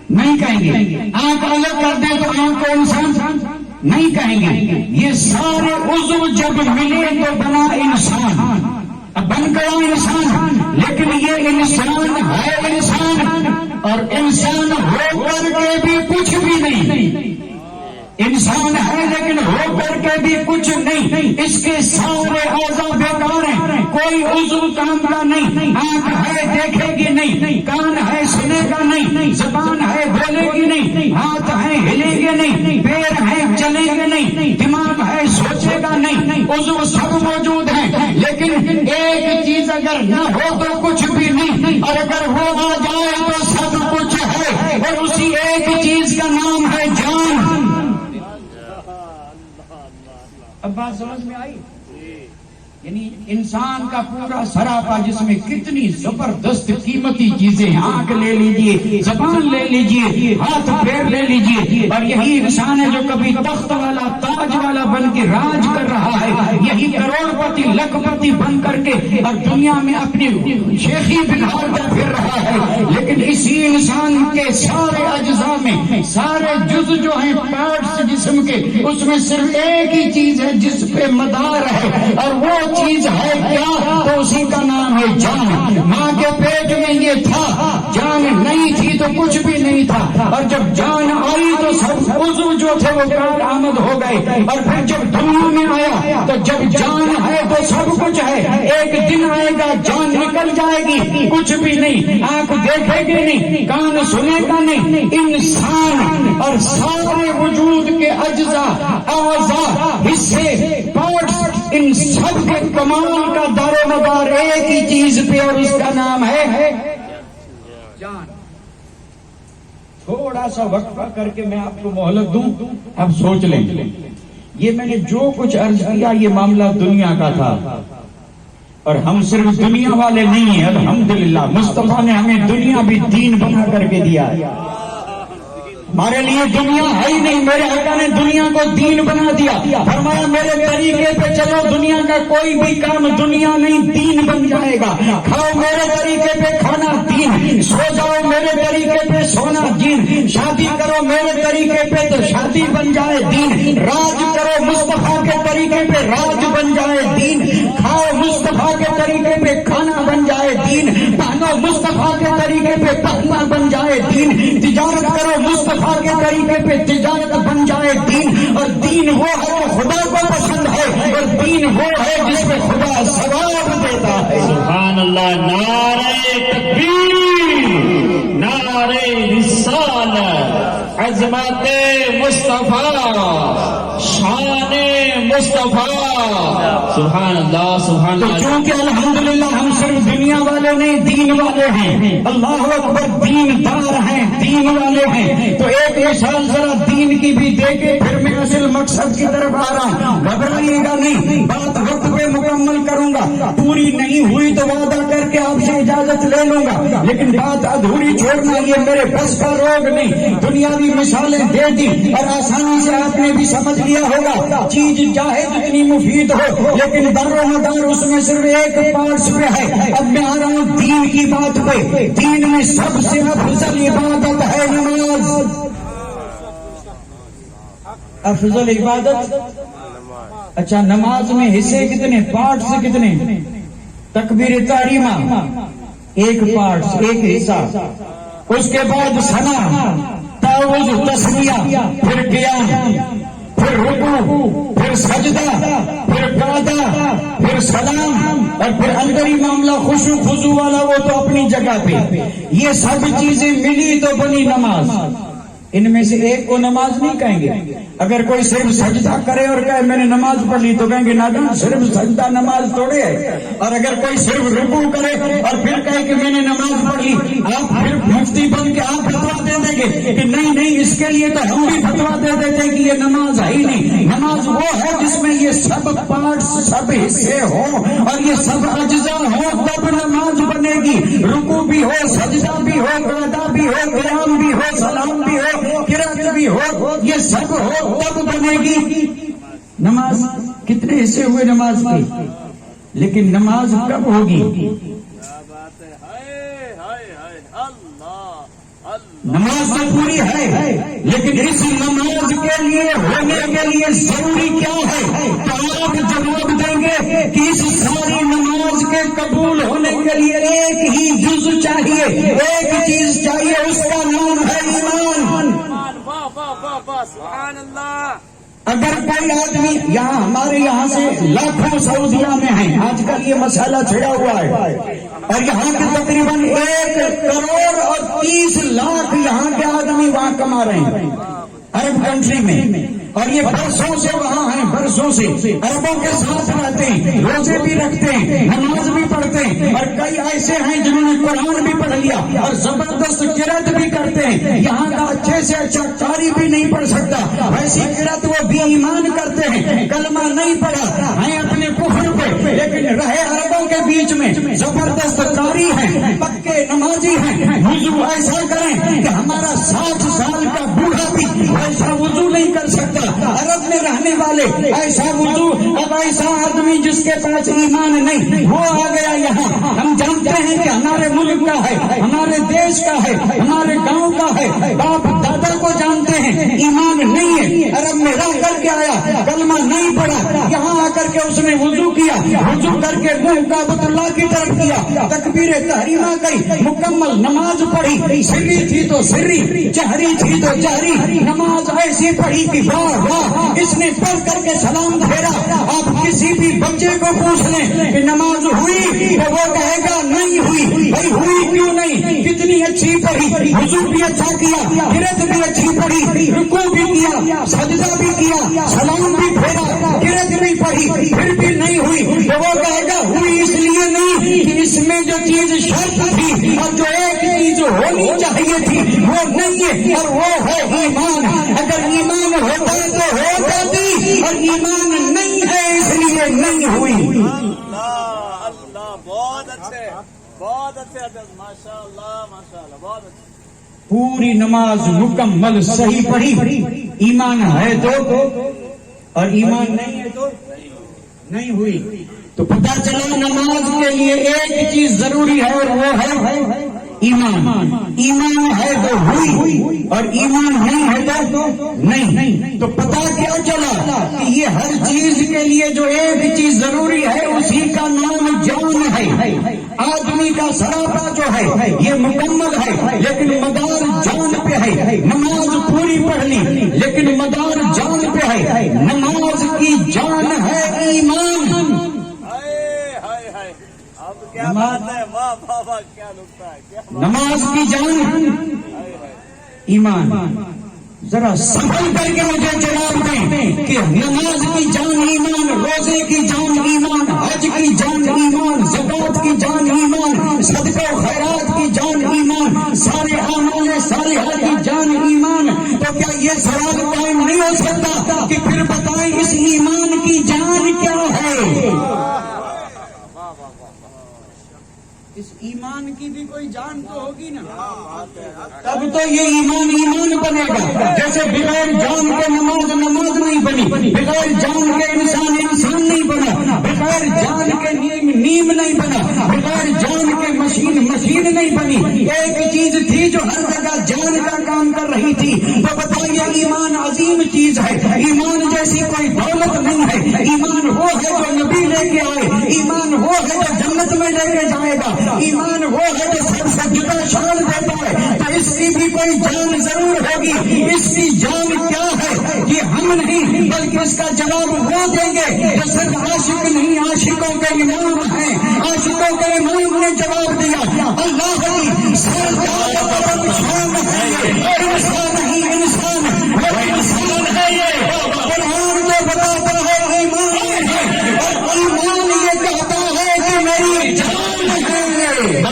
نہیں کہیں گے، آنکھ الگ کر دیں تو آنکھ کو انسان نہیں کہیں گے. یہ سارے عضو جب ملے تو بنا انسان، اب بن گیا انسان. لیکن یہ انسان ہے انسان، اور انسان ہو کر کے بھی کچھ بھی نہیں. انسان ہے لیکن ہو کر کے بھی کچھ نہیں. اس کے سارے اعضاء بیکار ہیں، کوئی عضو کام کا نہیں. آنکھ ہے دیکھے گی نہیں، کان ہے سنے گا نہیں، زبان ہے بولے گی نہیں، ہاتھ ہے ہلے گے نہیں، پیر ہے چلے گے نہیں، دماغ ہے سوچے گا نہیں. عضو سب موجود ہیں، لیکن ایک چیز اگر نہ ہو تو کچھ بھی نہیں، اور اگر وہ آ جائے تو سب کچھ ہے. اور اسی ایک چیز کا نام ہے جان. اب بات سمجھ میں آئی؟ یعنی انسان کا پورا سراپا جس میں کتنی زبردست قیمتی چیزیں ہیں. آنکھ لے لیجئے، زبان لے لیجئے، ہاتھ پیر لے لیجئے، اور یہی انسان ہے جو کبھی تخت والا تاج والا بن کے راج کر رہا ہے. یہی کروڑ پتی لکھ پتی بن کر کے اور دنیا میں اپنی شیخی بگاڑتا پھر رہا ہے. لیکن اسی انسان کے سارے اجزاء میں سارے جز جو ہیں پارٹس جسم کے، اس میں صرف ایک ہی چیز ہے جس پہ مدار ہے، اور وہ چیز ہے کیا؟ تو اسی کا نام ہے جان. ماں کے پیٹ میں یہ تھا، جان نہیں تھی تو کچھ بھی نہیں تھا، اور جب جان آئی تو سب عضو جو تھے وہ کارآمد ہو گئے. اور پھر جب دنیا میں آیا تو جب جان ہے تو سب کچھ ہے. ایک دن آئے گا جان نکل جائے گی، کچھ بھی نہیں، آنکھ دیکھے گی نہیں، کان سنے گا نہیں. انسان اور سارے وجود کے اجزاء، اعضاء، حصے، پارٹس، ان سب کے کمال کا دار و مدار ایک ہی چیز پہ، اور اس کا نام ہے جان. تھوڑا سا وقفہ کر کے میں آپ کو مہلت دوں، اب سوچ لیں. یہ میں نے جو کچھ عرض کیا یہ معاملہ دنیا کا تھا، اور ہم صرف دنیا والے نہیں ہیں. الحمدللہ مصطفیٰ نے ہمیں دنیا بھی دین بنا کر کے دیا ہے. ہمارے لیے دنیا ہے ہی نہیں، میرے آقا نے دنیا کو دین بنا دیا. فرمایا میرے طریقے پہ چلو، دنیا کا کوئی بھی کام دنیا نہیں دین بن جائے گا. کھاؤ میرے طریقے پہ کھانا دین، سو جاؤ میرے طریقے پہ سونا دین، شادی کرو میرے طریقے پہ تو شادی بن جائے دین، راج کرو مصطفیٰ کے طریقے پہ راج بن جائے دین، کھاؤ مصطفیٰ کے طریقے پہ کھانا بن جائے دین، پہنو مصطفیٰ کے طریقے پہ پہننا بن جائے دین، تجارت کرو مصطفیٰ کے طریقے پہ تجارت بن جائے دین. اور دین وہ ہے جو خدا کو پسند ہے، اور دین وہ ہے جس پہ خدا ثواب دیتا ہے. سبحان اللہ. نعرہ تکبیر، نعرہ رسالت، عظمت مصطفیٰ، شان مصطفیٰ. سبحان اللہ سبحان تو اللہ. چونکہ الحمدللہ ہم صرف دنیا والے نہیں دین والے ہیں، اللہ اکبر، دین دار ہیں، دین والے ہیں. تو ایک مثال ذرا دین کی بھی دے کے پھر میں اصل مقصد کی طرف آ رہا ہوں. گھبرائیے گا نہیں، بات وقت پہ مکمل کروں گا. پوری نہیں ہوئی تو وعدہ کر کے آپ سے اجازت لے لوں گا، لیکن بات ادھوری چھوڑنا یہ میرے بس کا روگ نہیں. دنیاوی مثالیں دے دی اور آسانی سے آپ نے بھی سمجھ لیا ہوگا. چیز چاہے جتنی مفید ہو، لیکن دار و مدار اس میں صرف ایک پارٹس پہ ہے. اب میں آ رہا ہوں دین کی بات پہ. دین میں سب سے افضل عبادت ہے نماز. افضل عبادت. اچھا نماز میں حصے کتنے، پارٹس کتنے؟ تکبیر تحریمہ ایک پارٹس، ایک حصہ. اس کے بعد ثنا، تعوذ، تسمیہ، پھر قیام، پھر رکوع، پھر سجدہ، پھر قعدہ، پھر سلام، اور پھر اندری معاملہ خشوع خضوع والا وہ تو اپنی جگہ پہ. یہ سب چیزیں ملی تو بنی نماز. ان میں سے ایک کو نماز نہیں کہیں گے. اگر کوئی صرف سجدہ کرے اور کہے میں نے نماز پڑھ لی تو کہیں گے نادان، صرف سجدہ نماز تھوڑے ہے. اور اگر کوئی صرف رکوع کرے اور پھر کہے کہ میں نے نماز پڑھ لی، آپ پھر مفتی بن کے آپ فتوا دے دیں گے کہ نہیں اس کے لیے تو ہم بھی فتوا دے دیتے کہ یہ نماز ہے ہی نہیں. نماز وہ ہے جس میں یہ سب پارٹس، سب حصے ہوں اور یہ سب اجزاء ہوں تب نماز بنے گی. رکوع بھی ہو، سجدہ بھی ہو، قعدہ بھی ہو، قیام بھی ہو، سلام بھی ہو، قرات بھی ہو، یہ سب ہو تب بنے گی نماز. کتنے حصے ہوئے نماز کے؟ لیکن نماز کب ہوگی؟ کیا بات ہے، ہائے ہائے ہائے، اللہ اللہ، نماز تو پوری ہے، لیکن اس نماز کے لیے ہونے کے لیے ضروری کیا ہے؟ تو آپ جواب دیں گے کہ اس ساری نماز کے قبول ہونے کے لیے ایک ہی جز چاہیے، ایک چیز چاہیے، اس کا نام ہے ایمان۔ واہ واہ واہ واہ، سبحان اللہ۔ اگر کوئی آدمی یہاں ہمارے یہاں سے لاکھوں سعودیہ میں ہیں، آج کل یہ مسئلہ چھڑا ہوا ہے، اور یہاں کے تقریباً 1 کروڑ اور 30 لاکھ یہاں کے آدمی وہاں کما رہے ہیں عرب کنٹری میں، اور یہ برسوں سے وہاں ہیں، برسوں سے عربوں کے ساتھ رہتے ہیں، روزے بھی رکھتے ہیں، نماز بھی پڑھتے ہیں، اور کئی ایسے ہیں جنہوں نے قرآن بھی پڑھ لیا اور زبردست قرأت بھی کرتے ہیں۔ یہاں کا اچھے سے اچھا قاری بھی نہیں پڑھ سکتا، ایسی قرأت وہ بھی ایمان کرتے ہیں، کلمہ نہیں پڑھا، ہیں اپنے کفر پہ، لیکن رہے عربوں کے بیچ میں، زبردست قاری ہیں، پکے نمازی ہیں، وضو ایسا کریں کہ ہمارا 60 سال کا بوڑھا بھی ایسا وضو نہیں کر سکتا۔ عرب میں رہنے والے ایسا وضو، اب ایسا آدمی جس کے پاس ایمان نہیں وہ آ گیا یہاں۔ ہم جانتے ہیں کہ ہمارے ملک کا ہے، ہمارے دیش کا ہے، ہمارے گاؤں کا ہے، باپ دادا کو جانتے ہیں، ایمان نہیں ہے، عرب میں رہ کر کے آیا، کلمہ نہیں پڑا، یہاں آ کر کے اس نے وضو کیا، وضو کر کے منہ کعبۃ اللہ کی طرف کیا، تکبیر تحریمہ کہی، مکمل نماز پڑھی، سری تھی تو سری، جہری تھی تو جہری، نماز ایسی پڑھی کہ واہ واہ، اس نے پڑھ کر کے سلام پھیرا۔ آپ کسی بھی بچے کو پوچھ لیں کہ نماز ہوئی تو وہ کہے گا نہیں ہوئی۔ بھائی ہوئی کیوں نہیں؟ کتنی اچھی پڑھی، وضو بھی اچھا کیا، قرأت بھی اچھی پڑھی، رکوع بھی کیا، سجدہ بھی کیا، سلام بھی پھیرا، قرأت بھی پڑھی، پھر بھی نہیں ہوئی تو وہ کہے گا ہوئی اس لیے نہیں کہ اس میں جو چیز شرط تھی اور جو ایک چیز ہونی چاہیے تھی وہ نہیں ہے، اور وہ ہے ایمان۔ اگر ایمان ہوتا تو ہو جاتی، اور ایمان نہیں ہے اس لیے نہیں ہوئی۔ اللہ اللہ، بہت اچھے، بہت اچھے حضرت، ماشاء اللہ ماشاء اللہ، بہت اچھے۔ پوری نماز مکمل صحیح پڑھی، ایمان ہے تو، اور ایمان نہیں ہے تو نہیں ہوئی۔ تو پتہ چلا نماز کے لیے ایک چیز ضروری ہے، اور وہ ہے ایمان۔ ایمان ہے تو ہوئی، اور ایمان نہیں ہے تو نہیں۔ تو پتہ کیا چلا کہ یہ ہر چیز کے لیے جو ایک چیز ضروری ہے اسی کا نام جان ہے۔ آدمی کا سراپا جو ہے یہ مکمل ہے، لیکن مدار جان پہ ہے۔ نماز پوری پڑھ لی لیکن مدار جان پہ ہے۔ نماز کی جان ہے ایمان۔ ہائے ہائے ہائے، اب کیا بات ہے، واہ واہ واہ، کیا نکتہ ہے، کیا بات نماز کی جان ہے۔ ایمان۔ ذرا سنبھل کر کے مجھے جواب دیں کہ نماز کی جان ایمان، روزے کی جان ایمان، حج کی جان ایمان، زکوٰۃ کی جان ایمان، صدقہ و خیرات کی جان ایمان، سارے اعمال صالحہ کی جان ایمان۔ تو کیا یہ سوال قائم نہیں ہو سکتا کہ پھر بتائیں اس ایمان کی جان کیا ہے؟ اس ایمان کی بھی کوئی جان تو ہوگی نا، تب تو یہ ایمان ایمان بنے گا۔ جیسے بغیر جان کے نماز نماز نہیں بنی، بغیر جان کے انسان انسان نہیں بنا، بغیر جان کے نیم نہیں بنا، بغیر جان کے مشین نہیں بنی۔ ایک چیز تھی جو ہر جگہ جان کا کام کر رہی تھی۔ تو بتائیے ایمان عظیم چیز ہے، ایمان جیسی کوئی دولت نہیں ہے۔ ایمان وہ ہے جو نبی لے کے آئے، ایمان وہ ہے جو جنت میں لے کے جائے گا، ایمان وہ ہے جو سب سے جدا شان دیتا ہے۔ تو اس کی بھی کوئی جان ضرور ہوگی۔ اس کی جان کیا ہے یہ ہم نہیں بلکہ اس کا جواب وہ دیں گے جو صرف عاشق نہیں عاشقوں کے امام ہیں۔ عاشقوں کے امام نے جواب دیا، اللہ کی سرکار کا شان ہے یہ، اور انسان نہیں انسان، وہ انسان ہے یہ۔ قرآن تو بتاتا ہے ایمان ہے، اور ایمان یہ کہتا ہے کہ میری جان ہے۔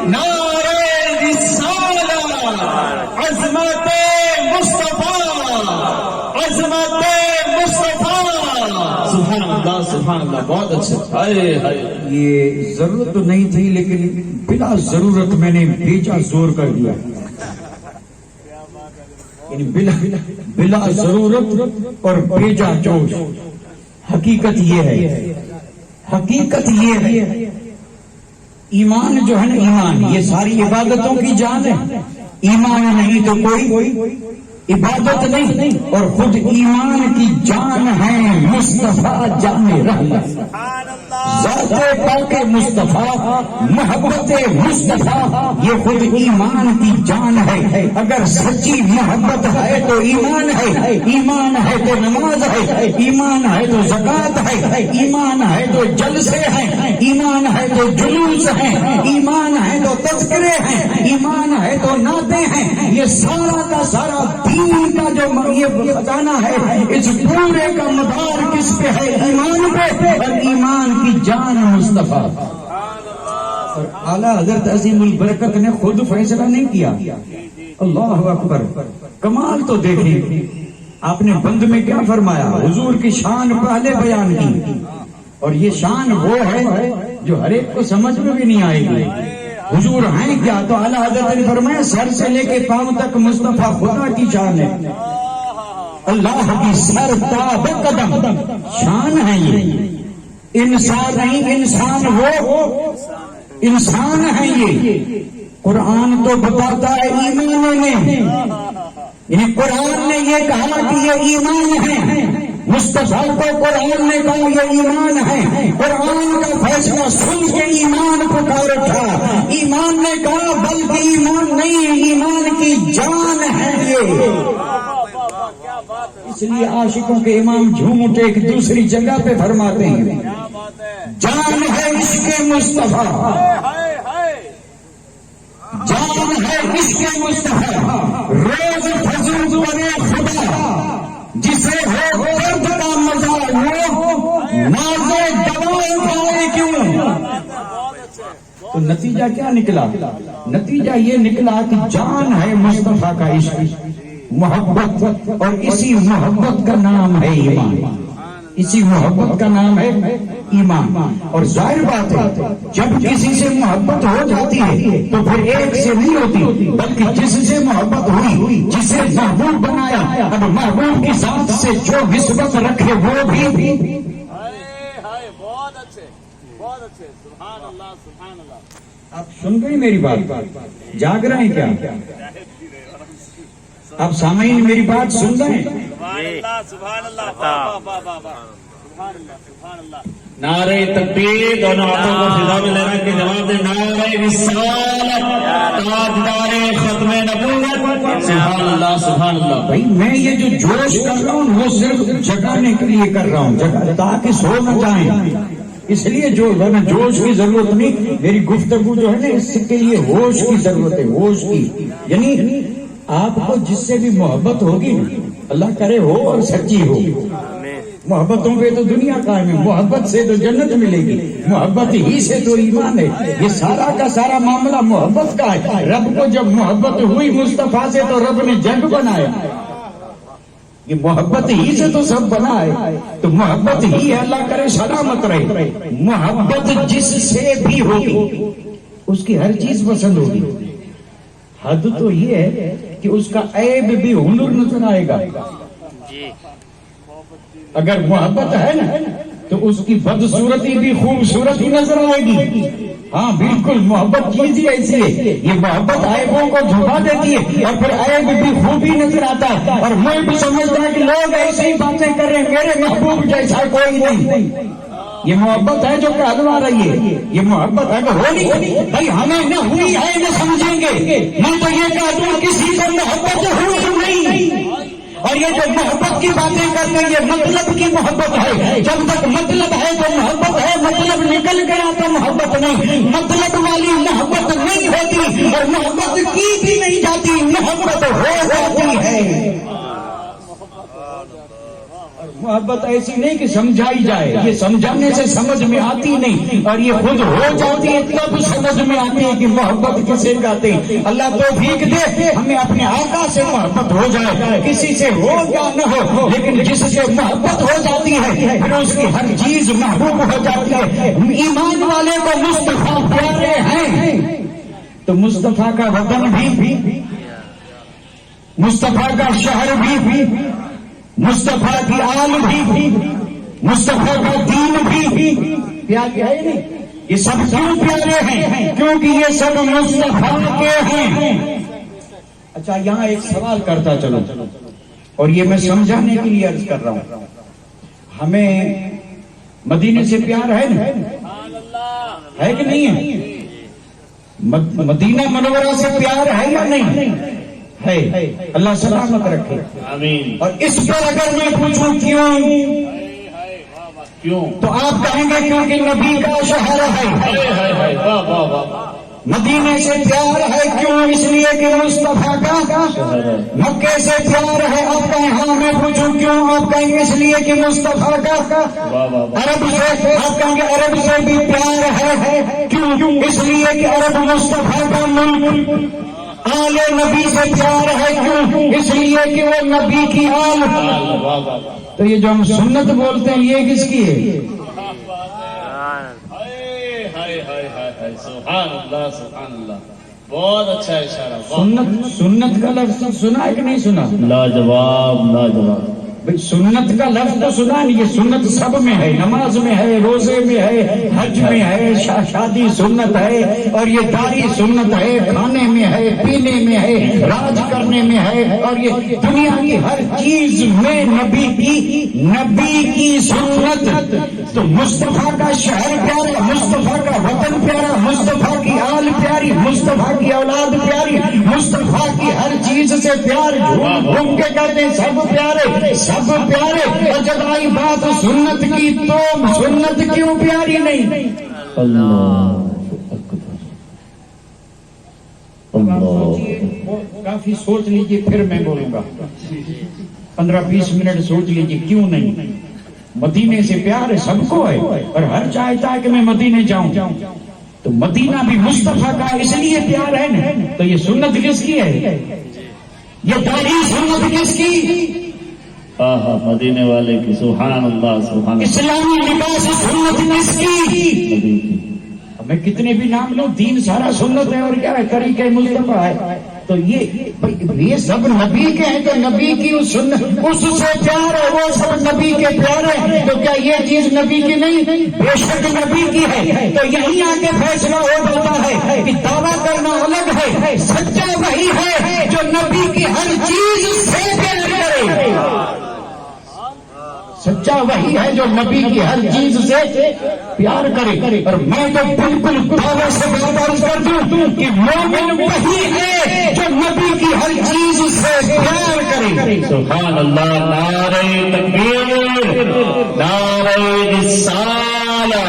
نعرہ رسالہ، عظمت مصطفیٰ، عظمت مصطفیٰ۔ سبحان اللہ سبحان اللہ، بہت اچھا۔ یہ ضرورت تو نہیں تھی لیکن بلا ضرورت میں نے بھیجا زور کر دیا، یعنی بلا ضرورت اور بھیجا جوش۔ حقیقت یہ ہے، حقیقت یہ ہے، ایمان جو ہے نا، ایمان یہ ساری عبادتوں کی جان ہے. ایمان نہیں تو کوئی عبادت نہیں، اور خود ایمان کی جان ہے مصطفیٰ جان رحمت. سبحان اللہ. ذات پاک مصطفیٰ، محبت مصطفیٰ، یہ خود ایمان کی جان ہے. اگر سچی محبت ہے تو ایمان ہے، ایمان ہے تو نماز ہے، ایمان ہے تو زکات ہے، ایمان ہے تو جلسے ہیں، ایمان ہے تو جلوس ہیں، ایمان ہے تو تذکرے ہیں، ایمان ہے تو نعتیں ہیں. یہ سارا کا سارا دین کا جو یہ خزانہ ہے، اس پورے کا مدار کس پہ ہے؟ ایمان پہ. اور ایمان کی جان مصطفیٰ. اور اعلیٰ حضرت عظیم البرکت نے خود فیصلہ نہیں کیا. اللہ اکبر. کمال تو دیکھیں آپ نے بند میں کیا فرمایا. حضور کی شان پہلے بیان کی، اور یہ شان وہ ہے جو ہر ایک کو سمجھ میں بھی نہیں آئے گی. حضور ہیں کیا؟ تو اعلیٰ حضرت نے فرمایا سر سے لے کے پاؤں تک مصطفیٰ خدا کی شان ہے. اللہ کی سر تا قدم شان ہے. یہ انسان نہیں، انسان وہ انسان ہے. یہ قرآن تو بتاتا ہے ایمان میں، یعنی قرآن نے یہ کہا کہ یہ ایمان ہے. مصطفیٰ کو قرآن نے کہا یہ ایمان ہے. قرآن کا فیصلہ سن کے ایمان پکار اٹھا. ایمان نے کہا بلکہ ایمان نہیں، ایمان کی جان ہے یہ. اس لیے عاشقوں کے امام جھوم اٹھے ایک دوسری جگہ پہ فرماتے ہیں جان ہے عشق مصطفیٰ، جان ہے عشق مصطفیٰ. روز فضول کرے خدا جسے ہو درد کا مزہ، وہ نازے دبائے پائے کیوں. تو نتیجہ کیا نکلا؟ نتیجہ یہ نکلا کہ جان ہے مصطفیٰ کا عشق، محبت، اور اسی محبت کا نام ہے ایمان. اسی محبت کا نام ہے ایمان. اور ظاہر بات ہے جب کسی سے محبت ہو جاتی ہے تو پھر ایک سے نہیں ہوتی، بلکہ جس سے محبت ہوئی، جسے محبوب بنایا، اب محبوب کی ذات سے جو نسبت رکھے وہ بھی. بہت اچھے، بہت اچھے. سبحان اللہ، سبحان اللہ. آپ سن گئے میری بات؟ جاگ رہے ہیں کیا آپ سامعین؟ میری بات سن رہے ہیں؟ سبحان اللہ، سبحان اللہ. واہ واہ واہ واہ. سبحان اللہ، سبحان اللہ. نعرہ تکبیر. دونوں ہاتھوں کو فضا میں لہرا کے جواب دیں نعرہ رسالت، تاجدار ختم نبوت. سبحان اللہ، سبحان اللہ. بھائی میں یہ جو جوش کر رہا ہوں وہ صرف جگانے کے لیے کر رہا ہوں، تاکہ سو نہ جائیں. اس لیے جو ہے نا جوش کی ضرورت نہیں. میری گفتگو جو ہے نا اس کے لیے ہوش کی ضرورت ہے، ہوش کی. یعنی آپ کو جس سے بھی محبت ہوگی نا، اللہ کرے ہو اور سچی ہو. محبتوں پہ تو دنیا قائم ہے، محبت سے تو جنت ملے گی، محبت ہی سے تو ایمان ہے. یہ سارا کا سارا معاملہ محبت کا ہے. رب کو جب محبت ہوئی مصطفیٰ سے تو رب نے جنگ بنایا. یہ محبت ہی سے تو سب بنا ہے. تو محبت ہی ہے، اللہ کرے سلامت رہے. محبت جس سے بھی ہوگی اس کی ہر چیز پسند ہوگی. حد تو یہ ہے کہ اس کا عیب بھی ہنر نظر آئے گا. اگر محبت ہے نا تو اس کی بدصورتی بھی خوبصورت ہی نظر آئے گی. ہاں بالکل، محبت چیز ہی ایسی ہے. یہ محبت عیبوں کو جھپا دیتی ہے اور پھر عیب بھی خوبی نظر آتا ہے. اور میں بھی سمجھتا ہے کہ لوگ ایسی ہی باتیں کر رہے ہیں، میرے محبوب جیسا کوئی نہیں. یہ محبت ہے جو کہلوا رہی ہے. یہ محبت ہے کہ ہونی بھائی ہمیں نہ ہوئی ہے نہ سمجھیں گے. میں تو یہ کہتا ہوں کسی کو محبت ہوئی نہیں. اور یہ جو محبت کی باتیں کرتے ہیں یہ مطلب کی محبت ہے. جب تک مطلب ہے تو محبت ہے، مطلب نکل گیا تو محبت نہیں. مطلب والی محبت نہیں ہوتی اور محبت کی بھی نہیں جاتی، محبت ہو جاتی ہے. محبت ایسی نہیں کہ سمجھائی جائے، یہ سمجھانے سے سمجھ میں آتی نہیں، اور یہ خود ہو جاتی ہے تب سمجھ میں آتی ہے کہ محبت کسے کہتے ہیں. اللہ توفیق دے ہمیں اپنے آقا سے محبت ہو جائے، کسی سے ہو یا نہ ہو، لیکن جس سے محبت ہو جاتی ہے پھر اس کی ہر چیز محبوب ہو جاتی ہے. ایمان والے کو مصطفیٰ پیارے ہیں تو مصطفیٰ کا وطن بھی، مصطفیٰ کا شہر بھی، مصطفیٰ کی آل بھی، مصطفیٰ کا دین بھی پیارے ہے نہیں. یہ سب کیوں پیارے ہیں؟ کیونکہ یہ سب مصطفیٰ کے ہیں. اچھا یہاں ایک سوال کرتا چلو، اور یہ میں سمجھانے کے لیے عرض کر رہا ہوں. ہمیں مدینے سے پیار ہے نا؟ ہے کہ نہیں ہے؟ مدینہ منورہ سے پیار ہے یا نہیں ہے؟ اللہ سلامت رکھے. آمین. اور اس پر اگر میں پوچھوں کیوں تو آپ کہیں گے کیونکہ نبی کا شہر ہے. مدینے سے پیار ہے کیوں؟ اس لیے کہ مصطفیٰ کا. مکے سے پیار ہے آپ کہیں ہاں. میں پوچھوں کیوں؟ آپ کہیں گے اس لیے کہ مصطفیٰ کا. عرب سے آپ کہیں گے عرب سے بھی پیار ہے کیوں؟ اس لیے کہ عرب مصطفیٰ کا ملک. آل نبی سے پیار ہے کیوں؟ اس لیے کہ وہ نبی کی آل. تو یہ جو ہم سنت بولتے ہیں یہ کس کی ہے؟ سبحان اللہ سبحان اللہ. بہت اچھا اشارہ. سنت کا لفظ سنا ہے کہ نہیں سنا؟ لاجواب لاجواب. بھئی سنت کا لفظ تو سنا نہیں. یہ سنت سب میں ہے، نماز میں ہے، روزے میں ہے، حج میں ہے، شادی سنت ہے، اور یہ داڑھی سنت ہے، کھانے میں ہے، پینے میں ہے، راج کرنے میں ہے، اور یہ دنیا کی ہر چیز میں نبی کی سنت. تو مصطفیٰ کا شہر پیارا، مصطفیٰ کا وطن پیارا، مصطفیٰ کی آل پیاری، مصطفیٰ کی اولاد پیاری، مصطفیٰ کی ہر چیز سے پیار. گھوم کے کہتے ہیں سب پیارے سب پیارے. اور جب آئی بات سنت کی تو سنت کیوں پیاری نہیں؟ اللہ کافی سوچ لیجئے پھر میں بولوں گا. 15-20 منٹ سوچ لیجئے کیوں نہیں. مدینے سے پیار ہے سب کو ہے، اور ہر چاہتا ہے کہ میں مدینے جاؤں. تو مدینہ بھی مصطفیٰ کا اس لیے پیار ہے نا. تو یہ سنت کس کی ہے؟ یہ داڑھی سنت کس کی؟ مدینے والے کی. سبحان اللہ سبحان اللہ. اسلامی لباس سنت کس کی؟ میں کتنے بھی نام لوں، دین سارا سنت ہے. اور کیا ہے؟ طریقہ مصطفیٰ ہے. تو یہ سب نبی کے ہیں. تو نبی کی اس سے پیار ہے، وہ سب نبی کے پیار ہے. تو کیا یہ چیز نبی کی نہیں؟ بے شک نبی کی ہے. تو یہیں آ کے فیصلہ ہو جاتا ہے کہ دعویٰ کرنا الگ ہے، سچا وہی ہے جو نبی کی ہر چیز سے پیار کرے. سچا وہی ہے جو نبی کی ہر چیز سے پیار کرے. اور میں تو بالکل دعوے سے بات کر دوں کہ مومن وہی ہے جو نبی کی ہر چیز سے پیار کرے. سبحان اللہ. نعرہ تکبیر، نعرہ رسالہ،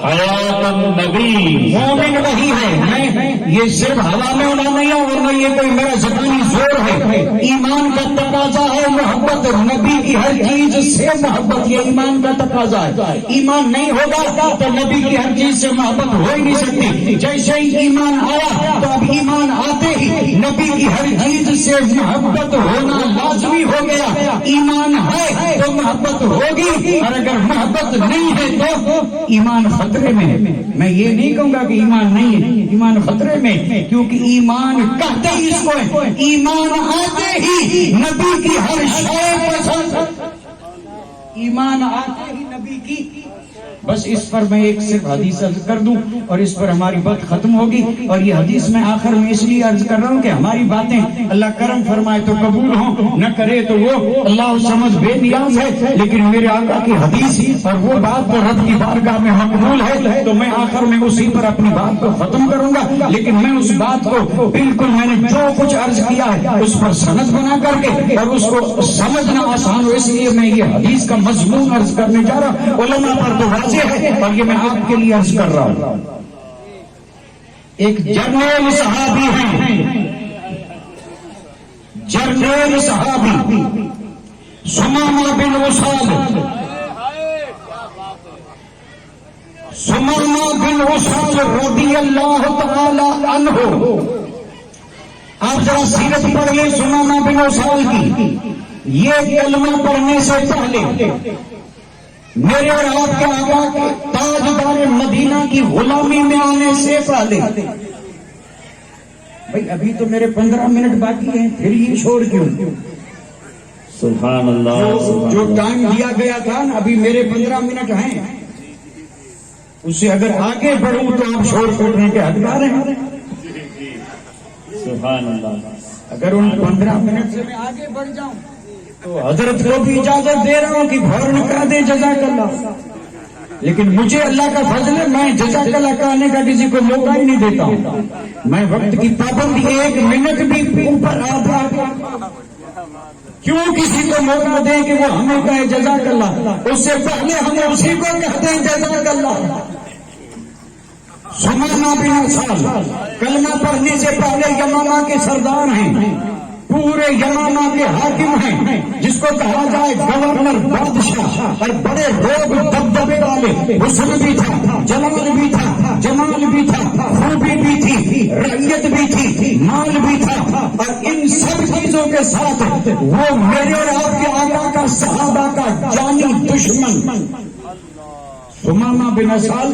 حیات النبی. مومن وہی ہے. میں یہ صرف ہوا میں اڑا نہیں ہوں، ورنہ یہ کوئی میرا زبانی زور ہے. ایمان کا تقاضا ہے محبت. نبی کی ہر چیز سے محبت، یہ ایمان کا تقاضا ہے. ایمان نہیں ہوگا تو نبی کی ہر چیز سے محبت ہو ہی نہیں سکتی. جیسے ہی ایمان آیا تو اب ایمان آتے ہی نبی کی ہر چیز سے محبت ہونا لازمی ہو گیا. ایمان ہے تو محبت ہوگی، اور اگر محبت نہیں ہے تو ایمان خطرے میں ہے. میں یہ نہیں کہوں گا کہ ایمان نہیں ہے، ایمان خطرے میں. کیونکہ ایمان کہتے ہی اس کو ہے. ایمان آتے ہی نبی کی ہر شے پسند. ایمان آتے ہی نبی کی. بس اس پر میں ایک صرف حدیث عرض کر دوں اور اس پر ہماری بات ختم ہوگی. اور یہ حدیث میں آخر میں اس لیے عرض کر رہا ہوں کہ ہماری باتیں اللہ کرم فرمائے تو قبول ہوں، نہ کرے تو وہ اللہ سمجھ بے نیاز ہے. لیکن میرے آقا کی حدیث اور وہ بات تو رب کی بارگاہ میں مقبول ہے. تو میں آخر میں اسی پر اپنی بات کو ختم کروں گا. لیکن میں اس بات کو بالکل میں نے جو کچھ عرض کیا ہے اس پر سند بنا کر کے اور اس کو سمجھنا آسان ہو اس لیے میں یہ حدیث کا مضمون عرض کرنے جا رہا ہوں. علماء پر تو واضح ہے اور یہ میں آپ کے لیے عرض کر رہا ہوں. ایک جرنیل صحابی ہیں، جرنیل صحابی سمامہ بن وصال. سمامہ بن وصال رضی اللہ تعالی عنہ. آپ ذرا سیرت پڑھ لیں سمامہ بن وصال کی. یہ کلمہ پڑھنے سے پہلے میرے اور آپ کے آقا کے تاجدار مدینہ کی غلامی میں آنے سے پہلے. بھئی ابھی تو میرے 15 منٹ باقی ہیں، پھر یہ شور کیوں؟ سبحان اللہ جو ٹائم دیا گیا تھا نا، ابھی میرے 15 منٹ ہیں، اس سے اگر آگے بڑھوں تو آپ شور کرنے کے حقدار ہیں. سبحان اللہ. اگر ان 15 منٹ سے میں آگے بڑھ جاؤں تو حضرت کو بھی اجازت دے رہا ہوں کہ فوراً کہہ دیں جزاک اللہ. لیکن مجھے اللہ کا فضل ہے، میں جزاک اللہ کہنے کا کسی کو موقع ہی نہیں دیتا ہوں. میں وقت کی پابندی 1 منٹ بھی اوپر آدھا کیوں کسی کو موقع دیں کہ وہ ہمیں کہے جزاک اللہ، اس سے پہلے ہمیں اسی کو کہتے ہیں جزاک اللہ. سمانا بن اسال کلمہ پڑھنے سے پہلے یمامہ کے سردار ہیں، پورے یمامہ کے حاکم ہیں، جس کو کہا جائے گورنر، بادشاہ، اور بڑے روب دبدبے والے. حسن بھی تھا، جلال بھی تھا، جمال بھی تھا، خوبی بھی تھی، رعیت بھی تھی، مال بھی تھا. اور ان سب چیزوں کے ساتھ وہ میرے اور آپ کے آقا کا، صحابہ کا جانی دشمن سمامہ بن اسال،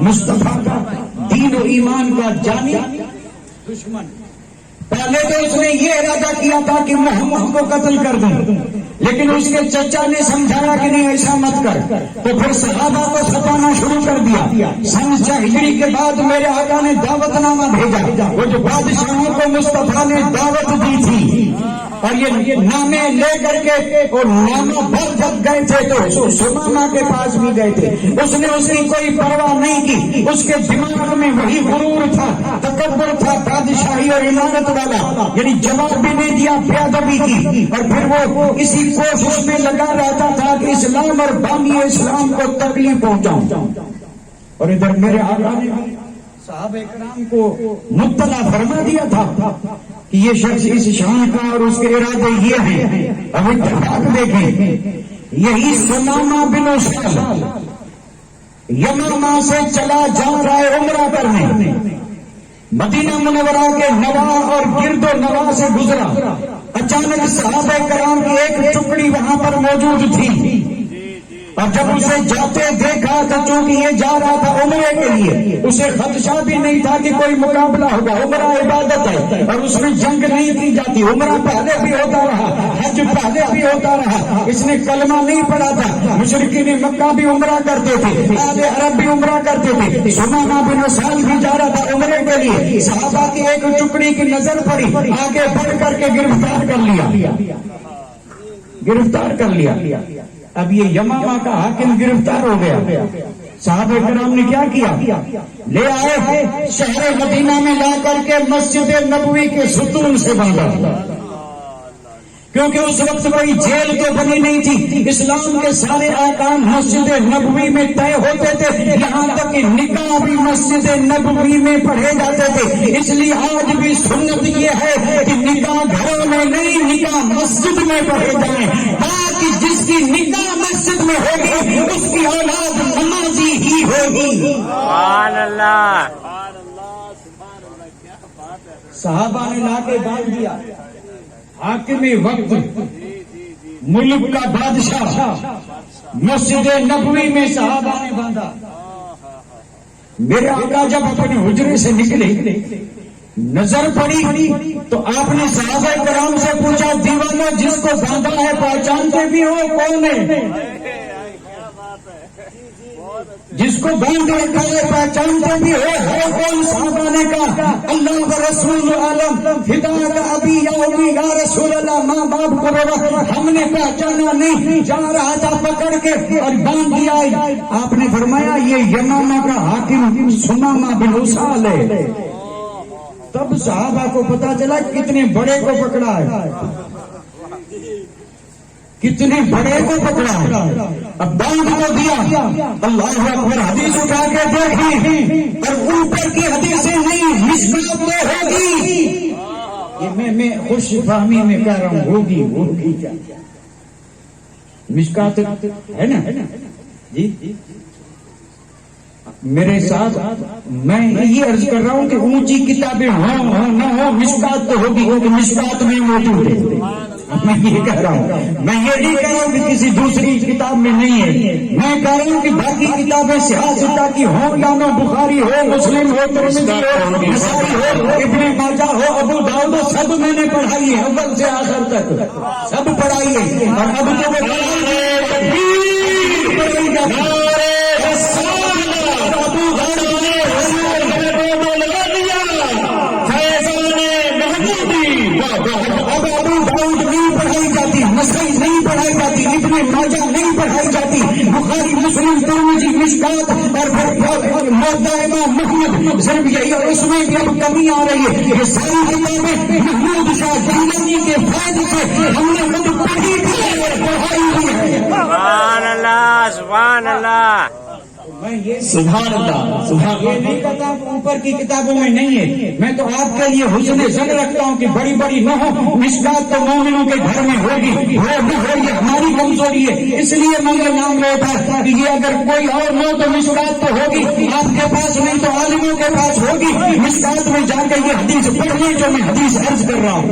مصطفیٰ کا دین و ایمان کا جانی دشمن. پہلے تو اس نے یہ ارادہ کیا تھا کہ محمد کو قتل کر دوں، لیکن اس کے چچا نے سمجھایا کہ نہیں ایسا مت کر، تو پھر صحابہ کو ستانا شروع کر دیا. سن 6 ہجری کے بعد میرے آقا نے دعوت نامہ بھیجا، وہ جو بادشاہوں کو مصطفیٰ نے دعوت دی تھی، اور یہ نامے لے کر کے اور نامہ بھر جب گئے تھے تو سمامہ کے پاس بھی گئے تھے. اس نے اس کی کوئی پرواہ نہیں کی. اس کے دماغ میں وہی غرور تھا، تکبر تھا، بادشاہی اور عمارت والا، یعنی جواب بھی نہیں دیا، بے ادبی کی. اور پھر وہ اسی کوشش میں لگا رہتا تھا کہ اسلام اور بانی اسلام کو تکلیف پہنچاؤں. اور ادھر میرے آقا نے صحابہ کرام کو مطلع فرما دیا تھا کہ یہ شخص اس شان کا اور اس کے ارادے یہ ہیں. اب اتفاق دیکھیں، یہی سمامہ بن اسال یمامہ سے چلا جا رہا ہے عمرہ کرنے، مدینہ منورہ کے نوا اور گرد و نواح سے گزرا. اچانک صحابہ کرام کی ایک ٹکڑی وہاں پر موجود تھی، اور جب اسے جاتے دیکھا تو چونکہ یہ جا رہا تھا عمرے کے لیے، اسے خدشہ بھی نہیں تھا کہ کوئی مقابلہ ہوگا. عمرہ عبادت ہے اور اس میں جنگ نہیں کی جاتی. عمرہ پہلے بھی ہوتا رہا، حج پہلے بھی ہوتا رہا. اس نے کلمہ نہیں پڑھا تھا. مشرکین مکہ بھی عمرہ کرتے تھے، اہل عرب بھی عمرہ کرتے تھے. سمامہ بن اسال بھی جا رہا تھا عمرے کے لیے. صحابہ کی ایک ٹکڑی کی نظر پڑی، آگے بڑھ کر کے گرفتار کر لیا. اب یہ یمامہ کا حاکم گرفتار ہو گیا. صحابہ کرام نے کیا کیا؟ لے آئے، شہر مدینہ میں لا کر کے مسجد نبوی کے ستون سے باندھا. کیونکہ اس وقت کوئی جیل تو بنی نہیں تھی. اسلام کے سارے احکام مسجد نبوی میں طے ہوتے تھے، یہاں تک کہ نکاح بھی مسجد نبوی میں پڑھے جاتے تھے. اس لیے آج بھی سنت یہ ہے کہ نکاح گھروں میں نہیں، نکاح مسجد میں پڑھے جائیں، تاکہ جس کی نکاح مسجد میں ہوگی اس کی اولاد نمازی ہی ہوگی. سبحان اللہ. صحابہ نے لا کے باندھ دیا. حاکم وقت، ملک کا بادشاہ، مسجد نبوی میں صحابہ نے باندھا. میرے آقا جب اپنے حجرے سے نکلے، نظر پڑی تو آپ نے صحابہ کرام سے پوچھا، دیوانہ جس کو باندھا ہے پہچانتے بھی ہو کون ہے؟ جس کو باندھ رکھا ہے پہچانتے بھی ہے کون؟ صحابہ نے کہا، اللہ و رسول عالم فدا کا ابھی یا امی یا رسول اللہ، ماں باپ کو بابا ہم نے پہچانا نہیں، جا رہا تھا پکڑ کے اور باندھ دیا. آپ نے فرمایا یہ یمامہ کا حاکم سمامہ بن اسال ہے. تب صحابہ کو پتا چلا کتنے بڑے کو پکڑا ہے، کتنے بڑے کو پکڑا ہے. اب باندھ کو دیا. اللہ اکبر. حدیث اٹھا کے دیکھیں اور اوپر کی حدیثیں نہیں، مشکلات میں ہوگی. یہ میں خوش فہمی میں کہہ رہا ہوں، ہوگی کیا مشکات ہے نا جی. میرے ساتھ میں یہ عرض کر رہا ہوں کہ اونچی کتابیں ہوں نہ ہو، مشکات تو ہوگی، کیونکہ مشکات میں موجود ہے. میں یہ کہہ رہا ہوں، میں یہ نہیں کہہ رہا ہوں کہ کسی دوسری کتاب میں نہیں ہے، میں کہہ رہا ہوں کہ باقی کتابیں سیاستہ کی ہوں یا نہ، بخاری ہو، مسلم ہو، ترمذی ہو، نسائی ہو، ابن ماجہ ہو، ابو داؤد ہو، سب میں نے پڑھائی ہے، اول سے آخر تک سب پڑھائی ہے، اور اب تو وہ پڑھائی جاتی ہے۔ اب ابو داؤد نہیں پڑھائی جاتی، نسائی نہیں پڑھائی جاتی، ابن ماجہ نہیں پڑھائی جاتی، بخاری، مسلم، ترمذی، مشکات اور موضع امام محمد، صرف یہی، اور اس میں بھی اب کمی آ رہی ہے۔ یہ ساری کتابیں محمود شاہ جیلانی کے فیض سے ہم نے خود پڑھی بھی ہے اور پڑھائی بھی ہے۔ سبحان اللہ، سبحان اللہ۔ میں یہ سبحان اللہ، سبحان یہ نہیں کہتا اوپر کی کتابوں میں نہیں ہے، میں تو آپ کے لیے حسن ظن رکھتا ہوں کہ بڑی بڑی نہ ہو، مشکات تو مومنوں کے گھر میں ہوگی، ہو نہ ہو یہ ہماری کمزوری ہے، اس لیے میں یہ نام رہا تھا کہ یہ اگر کوئی اور نہ ہو تو مشکات تو ہوگی آپ کے پاس، نہیں تو عالموں کے پاس ہوگی۔ مشکات میں جا کے یہ حدیث پڑھ لیں جو میں حدیث عرض کر رہا ہوں،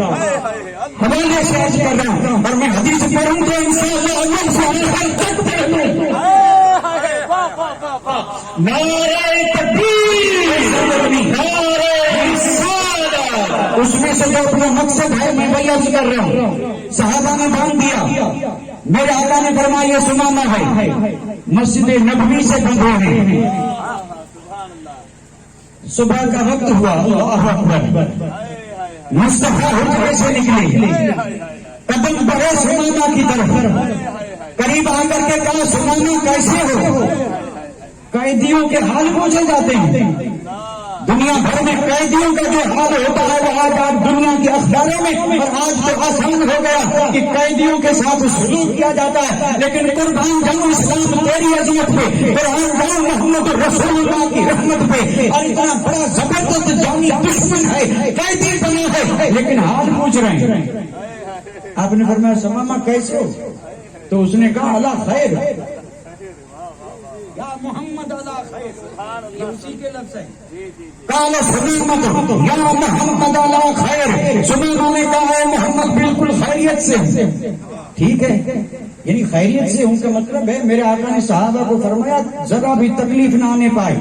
حوالے سے عرض کر رہا ہوں، اور میں حدیث پڑھوں تو انشاءاللہ اول سے آخر تک پڑھ لوں۔ نعرہ تکبیر، نعرہ رسالت۔ اس میں سے جو اپنا مقصد ہے میں وہی عرض کر رہا ہوں۔ صحابہ نے باندھ دیا، میرے آقا نے فرمایا یہ سنانا ہے، مسجد نبوی سے بندھے ہیں۔ صبح کا وقت ہوا، اللہ اکبر، مصطفیٰ حجرے سے نکلے، قدم بڑھے سمانا کی طرف، قریب آ کر کے کہا سمانا کیسے ہو؟ قیدیوں کے حال پوچھے جاتے ہیں، دنیا بھر میں قیدیوں کا جو حال ہوتا ہے وہ آج دنیا کے اخباروں میں، اور آج تو آسان ہو گیا کہ قیدیوں کے ساتھ سلوک کیا جاتا ہے، لیکن قربان جاؤں اسلام تیری عظمت پہ، قرآن جاؤں محمد رسول اللہ کی رحمت پہ، اور اتنا بڑا زبردست جانی دشمن ہے، قیدی بنا ہے، لیکن حال پوچھ رہے ہیں۔ آپ نے فرمایا سماما کیسے ہو؟ تو اس نے کہا اللہ خیر، یا محمد اللہ خیر، یہ اسی کے لفظ ہے۔ قال سمیمہ یا محمد اللہ خیر، سمیمہ نے کہا ہے محمد بالکل خیریت سے، ٹھیک ہے، یعنی خیریت سے ہوں کا مطلب ہے میرے آقا نے صحابہ کو فرمایا ذرا بھی تکلیف نہ آنے پائے،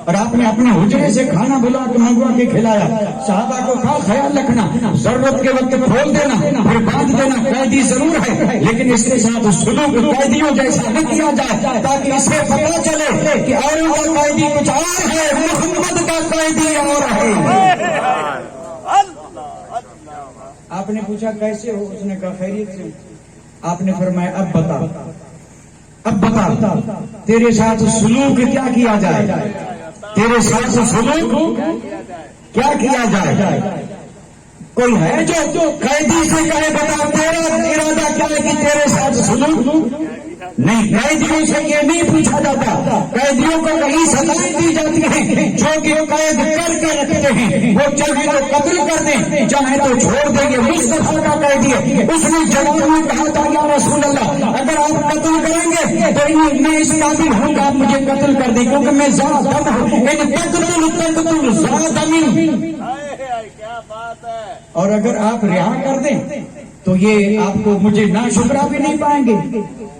اور آپ نے اپنے حجرے سے کھانا بلا کے منگوا کے کھلایا، صحابہ کو کہا خیال رکھنا، ضرورت کے وقت کھول دینا پھر باندھ دینا، قیدی ضرور ہے لیکن اس کے ساتھ سلوک قیدیوں جیسا نہ کیا جائے، تاکہ اسے پتا چلے کہ اوروں کا قیدی کچھ اور ہے، محمد کا قیدی اور ہے۔ آپ نے پوچھا کیسے ہو؟ اس نے کہا خیریت سے۔ آپ نے فرمایا اب بتا تیرے ساتھ سلوک کیا کیا جائے، تیرے ساتھ سلوک کیا کیا جائے؟ کوئی ہے جو قیدی سے کہے بتا تیرا ارادہ کیا ہے کہ تیرے ساتھ سلوک؟ نہیں، قیدیوں سے یہ نہیں پوچھا جاتا، قیدیوں کو وہی سزائیں دی جاتی ہیں جو کہ قید کر کے رکھتے ہیں، وہ چاہے تو قتل کر دیں چاہے تو چھوڑ دیں گے، مصطفیٰ کا قیدی ہے۔ اس نے جواب میں کہا تھا یا رسول اللہ اگر آپ قتل کریں گے تو میں اس قابل ہوں کہ آپ مجھے قتل کر دیں، کیونکہ میں ذات دم ہوں، ان تقتل ذات دم۔ کیا بات ہے۔ اور اگر آپ رہا کر دیں تو یہ آپ کو مجھے نہ شکرا بھی نہیں پائیں گے،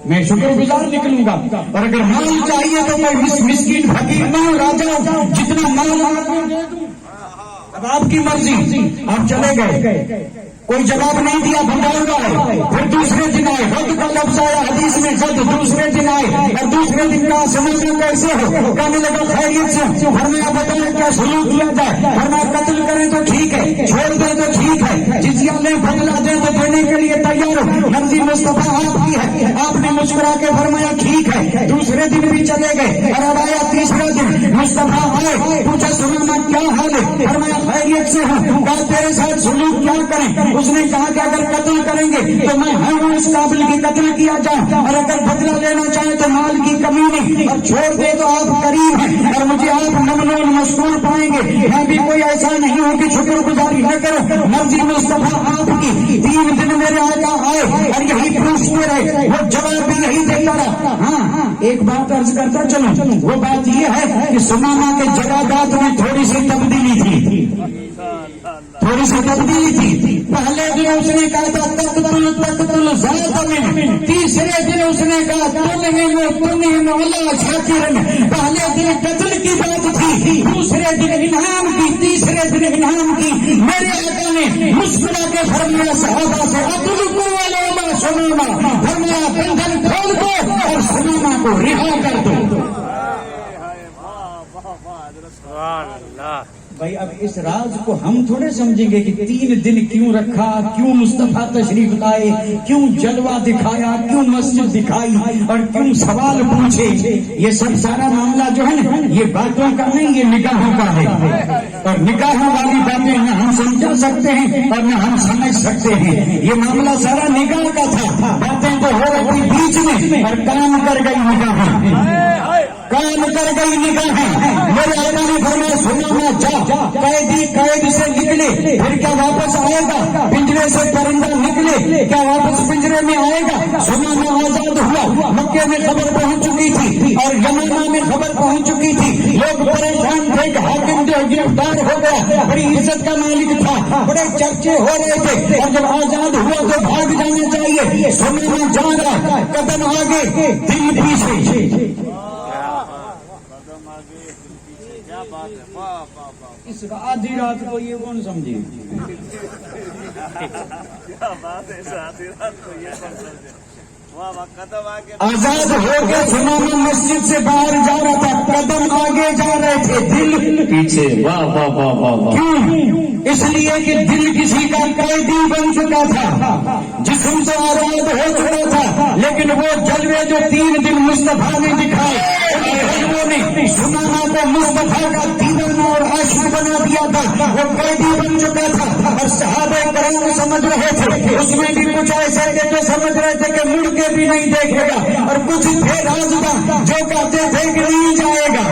میں شکر گزار نکلوں گا، اور اگر مال چاہیے تو میں مسکین فقیر نہ ہوں، راجا ہوں، جتنا مال آپ کو دے دوں، اب آپ کی مرضی۔ آپ چلے گئے، کوئی جواب نہیں دیا، بھنڈار گئے، پھر دوسرے دن آئے، غد کا لفظ آیا حدیث میں، غد دوسرے دن آئے، اور دوسرے دن کا سمجھنا کیسے ہو؟ کہنے لگا خیریت سے، فرمایا بتائیں کیا سلوک کیا جائے؟ فرمایا قتل کریں تو ٹھیک ہے، چھوڑ دیں تو ٹھیک ہے، جزیہ لیں بدلا دیں تو دینے کے لیے تیار ہو، مرضی مصطفیٰ آپ کی ہے۔ آپ نے مسکرا کے فرمایا ٹھیک ہے۔ دوسرے دن بھی چلے گئے، اور اب آیا تیسرا دن، مصطفیٰ آئے، پوچھا سنانا کیا حال ہے؟ فرمایا خیریت سے ہوں۔ کہا تیرے ساتھ سلوک کیا کریں؟ اس نے کہا کہ اگر قتل کریں گے تو میں ہوں اس قابل کی قتل کیا جائے، اور اگر بدلہ لینا چاہے تو مال کی کمی نہیں، اور چھوڑ دے تو آپ قریب ہیں اور مجھے آپ ممنون مشکور پائیں گے، میں بھی کوئی ایسا نہیں ہوں کہ شکر گزاری نہ کروں، مرضی مصطفیٰ آپ کی۔ 3 دن میرے آقا آئے اور یہی پوچھتے رہے، وہ جواب بھی یہی دیتا رہا۔ ہاں ایک بات عرض کرتا چلوں، وہ بات یہ ہے کہ سماما کے جگادات میں تھوڑی سی تبدیلی تھی، تھوڑی سی تبدیلی تھی. پہلے دن اس نے کہا تھا تقتل ذات من، تیسرے دن اس نے کہا تنعم علی شاکر. پہلے دن قتل کی بات تھی، دوسرے دن انعام کی، تیسرے دن انعام کی. میرے آقا نے مسکرا کے فرمایا صحابہ سے اترکوا علی سمیمہ، فرمایا بندھن کھول دو اور سمیمہ کو رہا کر دو. سبحان اللہ. بھائی اب اس راز کو ہم تھوڑے سمجھیں گے کہ 3 دن کیوں رکھا، کیوں مصطفیٰ تشریف لائے، کیوں جلوہ دکھایا، کیوں مسجد دکھائی اور کیوں سوال پوچھے. یہ سب سارا معاملہ جو ہے نا یہ باتوں کا نہیں، یہ نگاہوں کا ہے. اور نگاہوں والی باتیں نہ ہم سمجھا سکتے ہیں اور نہ ہم سمجھ سکتے ہیں. یہ معاملہ سارا نگاہ کا تھا. باتیں تو ہو رہی بیچ میں اور کام کر گئی نگاہیں، کام کر گئی نگاہیں. میرے آقا نے فرمایا سنانا جا، قیدی قید سے نکلے پھر کیا واپس آئے گا؟ پنجرے سے پرندہ نکلے کیا واپس پنجرے میں آئے گا؟ سنانا آزاد ہوا. مکے میں خبر پہنچ چکی تھی اور یمامہ میں خبر پہنچ چکی تھی. لوگ پریشان تھے کہ حاکم جو گرفتار ہو گیا، بڑی عزت کا مالک تھا، بڑے چرچے ہو رہے تھے اور جب آزاد ہوا تو بھاگ جانا چاہیے. سنانا جا رہا، قدم آگے دل پیچھے. اس آدھی رات کو یہ کون سمجھے؟ کیا بات ہے، آدھی رات کو یہ کون سمجھے؟ واہ واہ. قدم آگے آزاد ہو کے سنانا مسجد سے باہر جا رہا تھا، قدم آگے جا رہے تھے، دل پیچھے. واہ واہ واہ واہ واہ. کیوں؟ اس لیے کہ دل کسی کا قیدی بن چکا تھا، جسم تو آزاد ہو چکا تھا، لیکن وہ جلوے جو 3 دن مصطفیٰ نے دکھائے ان جلووں نے سنانا کو مصطفیٰ کا دیوانہ اور عاشق بنا دیا تھا. وہ قیدی بن چکا تھا اور صحابہ کرام سمجھ رہے تھے. اس میں بھی کچھ ایسے کہ جو سمجھ رہے تھے کہ مڑ کے بھی نہیں دیکھے گا، اور کچھ تھے رازداں جو کہتے تھے کہ نہیں جائے گا.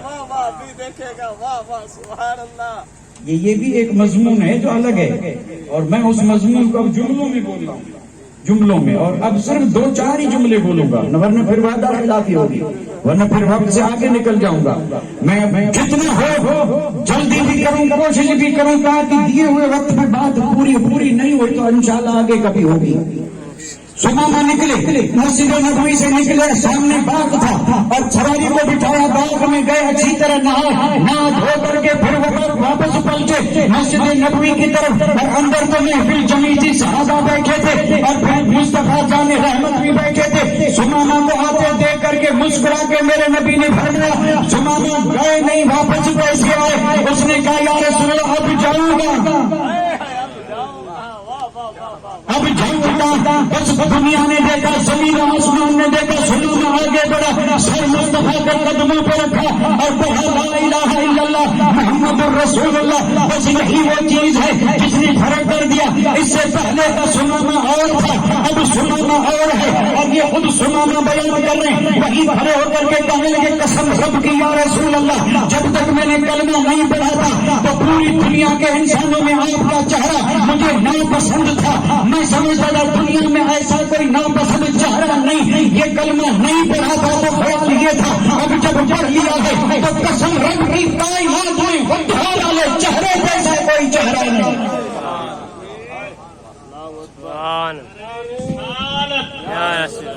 واہ واہ بھی دیکھے گا. واہ واہ سبحان اللہ. یہ بھی ایک مضمون ہے جو الگ ہے، اور میں اس مضمون کو اب جملوں میں بول رہا ہوں، جملوں میں. اور اب صرف 2-4 ہی جملے بولوں گا، ورنہ پھر وعدہ خلافی ہوگی، ورنہ پھر وقت سے آگے نکل جاؤں گا. میں جتنا ہو جلدی بھی کروں، کوشش بھی کروں گا کہ دیے ہوئے وقت میں بات پوری نہیں ہوئی تو انشاءاللہ آگے کبھی ہوگی. سمامہ نکلے، مسجد نبوی سے نکلے، سامنے باغ تھا اور سواری کو بٹھایا، باغ میں گئے، اچھی طرح نہا دھو کر کے پھر واپس پہنچے مسجد نبوی کی طرف. اور اندر تو محفل جمی تھی، صحابہ بیٹھے تھے اور پھر مصطفیٰ جان رحمت بھی بیٹھے تھے. سمامہ کو آتے دیکھ کر کے مسکرا کے میرے نبی نے فرمایا سمامہ گئے نہیں، واپس کیسے آئے؟ اس نے کہا یا رسول اللہ اب جاؤں گا، اب جاؤں گا. بس دنیا نے دیکھا، زمین آسمان نے دیکھا، سنانا آگے بڑھا، سر مصطفیٰ کے قدموں پہ رکھا اور کہا لا الہ الا اللہ محمد الرسول اللہ. بس یہی وہ چیز ہے جس نے فرق کر دیا. اس سے پہلے کا سنانا اور تھا، اب سنانا اور ہے. اور یہ خود سنانا بیان کر رہے ہیں. وہی کھڑے ہو کر کے کہنے لگے قسم رب کی یا رسول اللہ، جب تک میں نے کلمہ نہیں پڑھا تھا تو پوری دنیا کے انسانوں میں آپ کا چہرہ مجھے ناپسند تھا. میں سمجھتا تھا دنیا میں ایسا کوئی ناپسند چہرہ نہیں. یہ کلمہ نہیں پڑھا تھا تو خیال یہ تھا، اب جب پڑھ لیا ہے تو قسم رب کی کائنات میں خود والے چہرے جیسا کوئی چہرہ نہیں. سبحان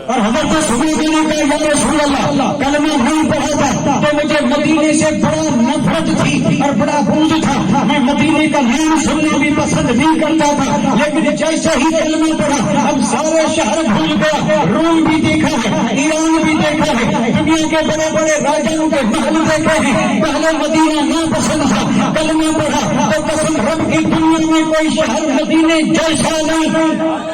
اور حضرت سبحان نے کہا یا رسول اللہ کلمہ نہیں پڑھا تھا تو مجھے مدینے سے بڑا نفرت تھی اور بڑا بغض تھا. میں مدینے کا نام سننا بھی پسند نہیں کرتا تھا، لیکن جیسے ہی کلمہ پڑھا اب سارے شہر بھول گیا. روم بھی دیکھا ہے، ایران بھی دیکھا ہے، دنیا کے بڑے بڑے راجاؤں کے محل دیکھے ہیں. پہلے مدینہ ناپسند تھا، کلمہ پڑھا تو قسم رب کی دنیا میں کوئی شہر مدینے جیسا نہیں.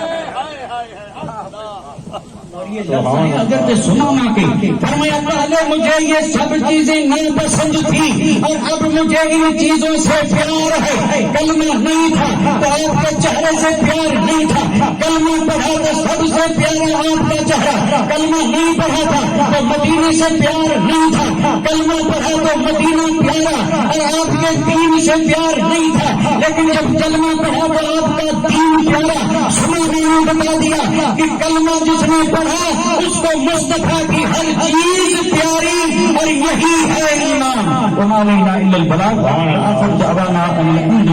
اور یہ حضرت سمامہ کی فرمایا پہلے مجھے یہ سب چیزیں ناپسند تھی اور اب مجھے ان چیزوں سے پیار ہے. کلمہ نہیں تھا تو آپ کے چہرے سے پیار نہیں تھا، کلمہ پڑھا تو سب سے پیارا آپ کا چہرہ. کلمہ نہیں پڑھا تھا تو مدینے سے پیار نہیں تھا، کلمہ پڑھا تو مدینہ پیارا اور آپ کے دین سے پیار نہیں تھا. لیکن جب کلمہ پڑھا تو آپ کا دین پیارا. سمامہ نے بتا دیا کہ کلمہ جس نے پڑھا اس کو مصطفیٰ کی ہر چیز پیاری اور یہی ہے ایمان. وما علینا الا البلاغ. آخر دعوانا ان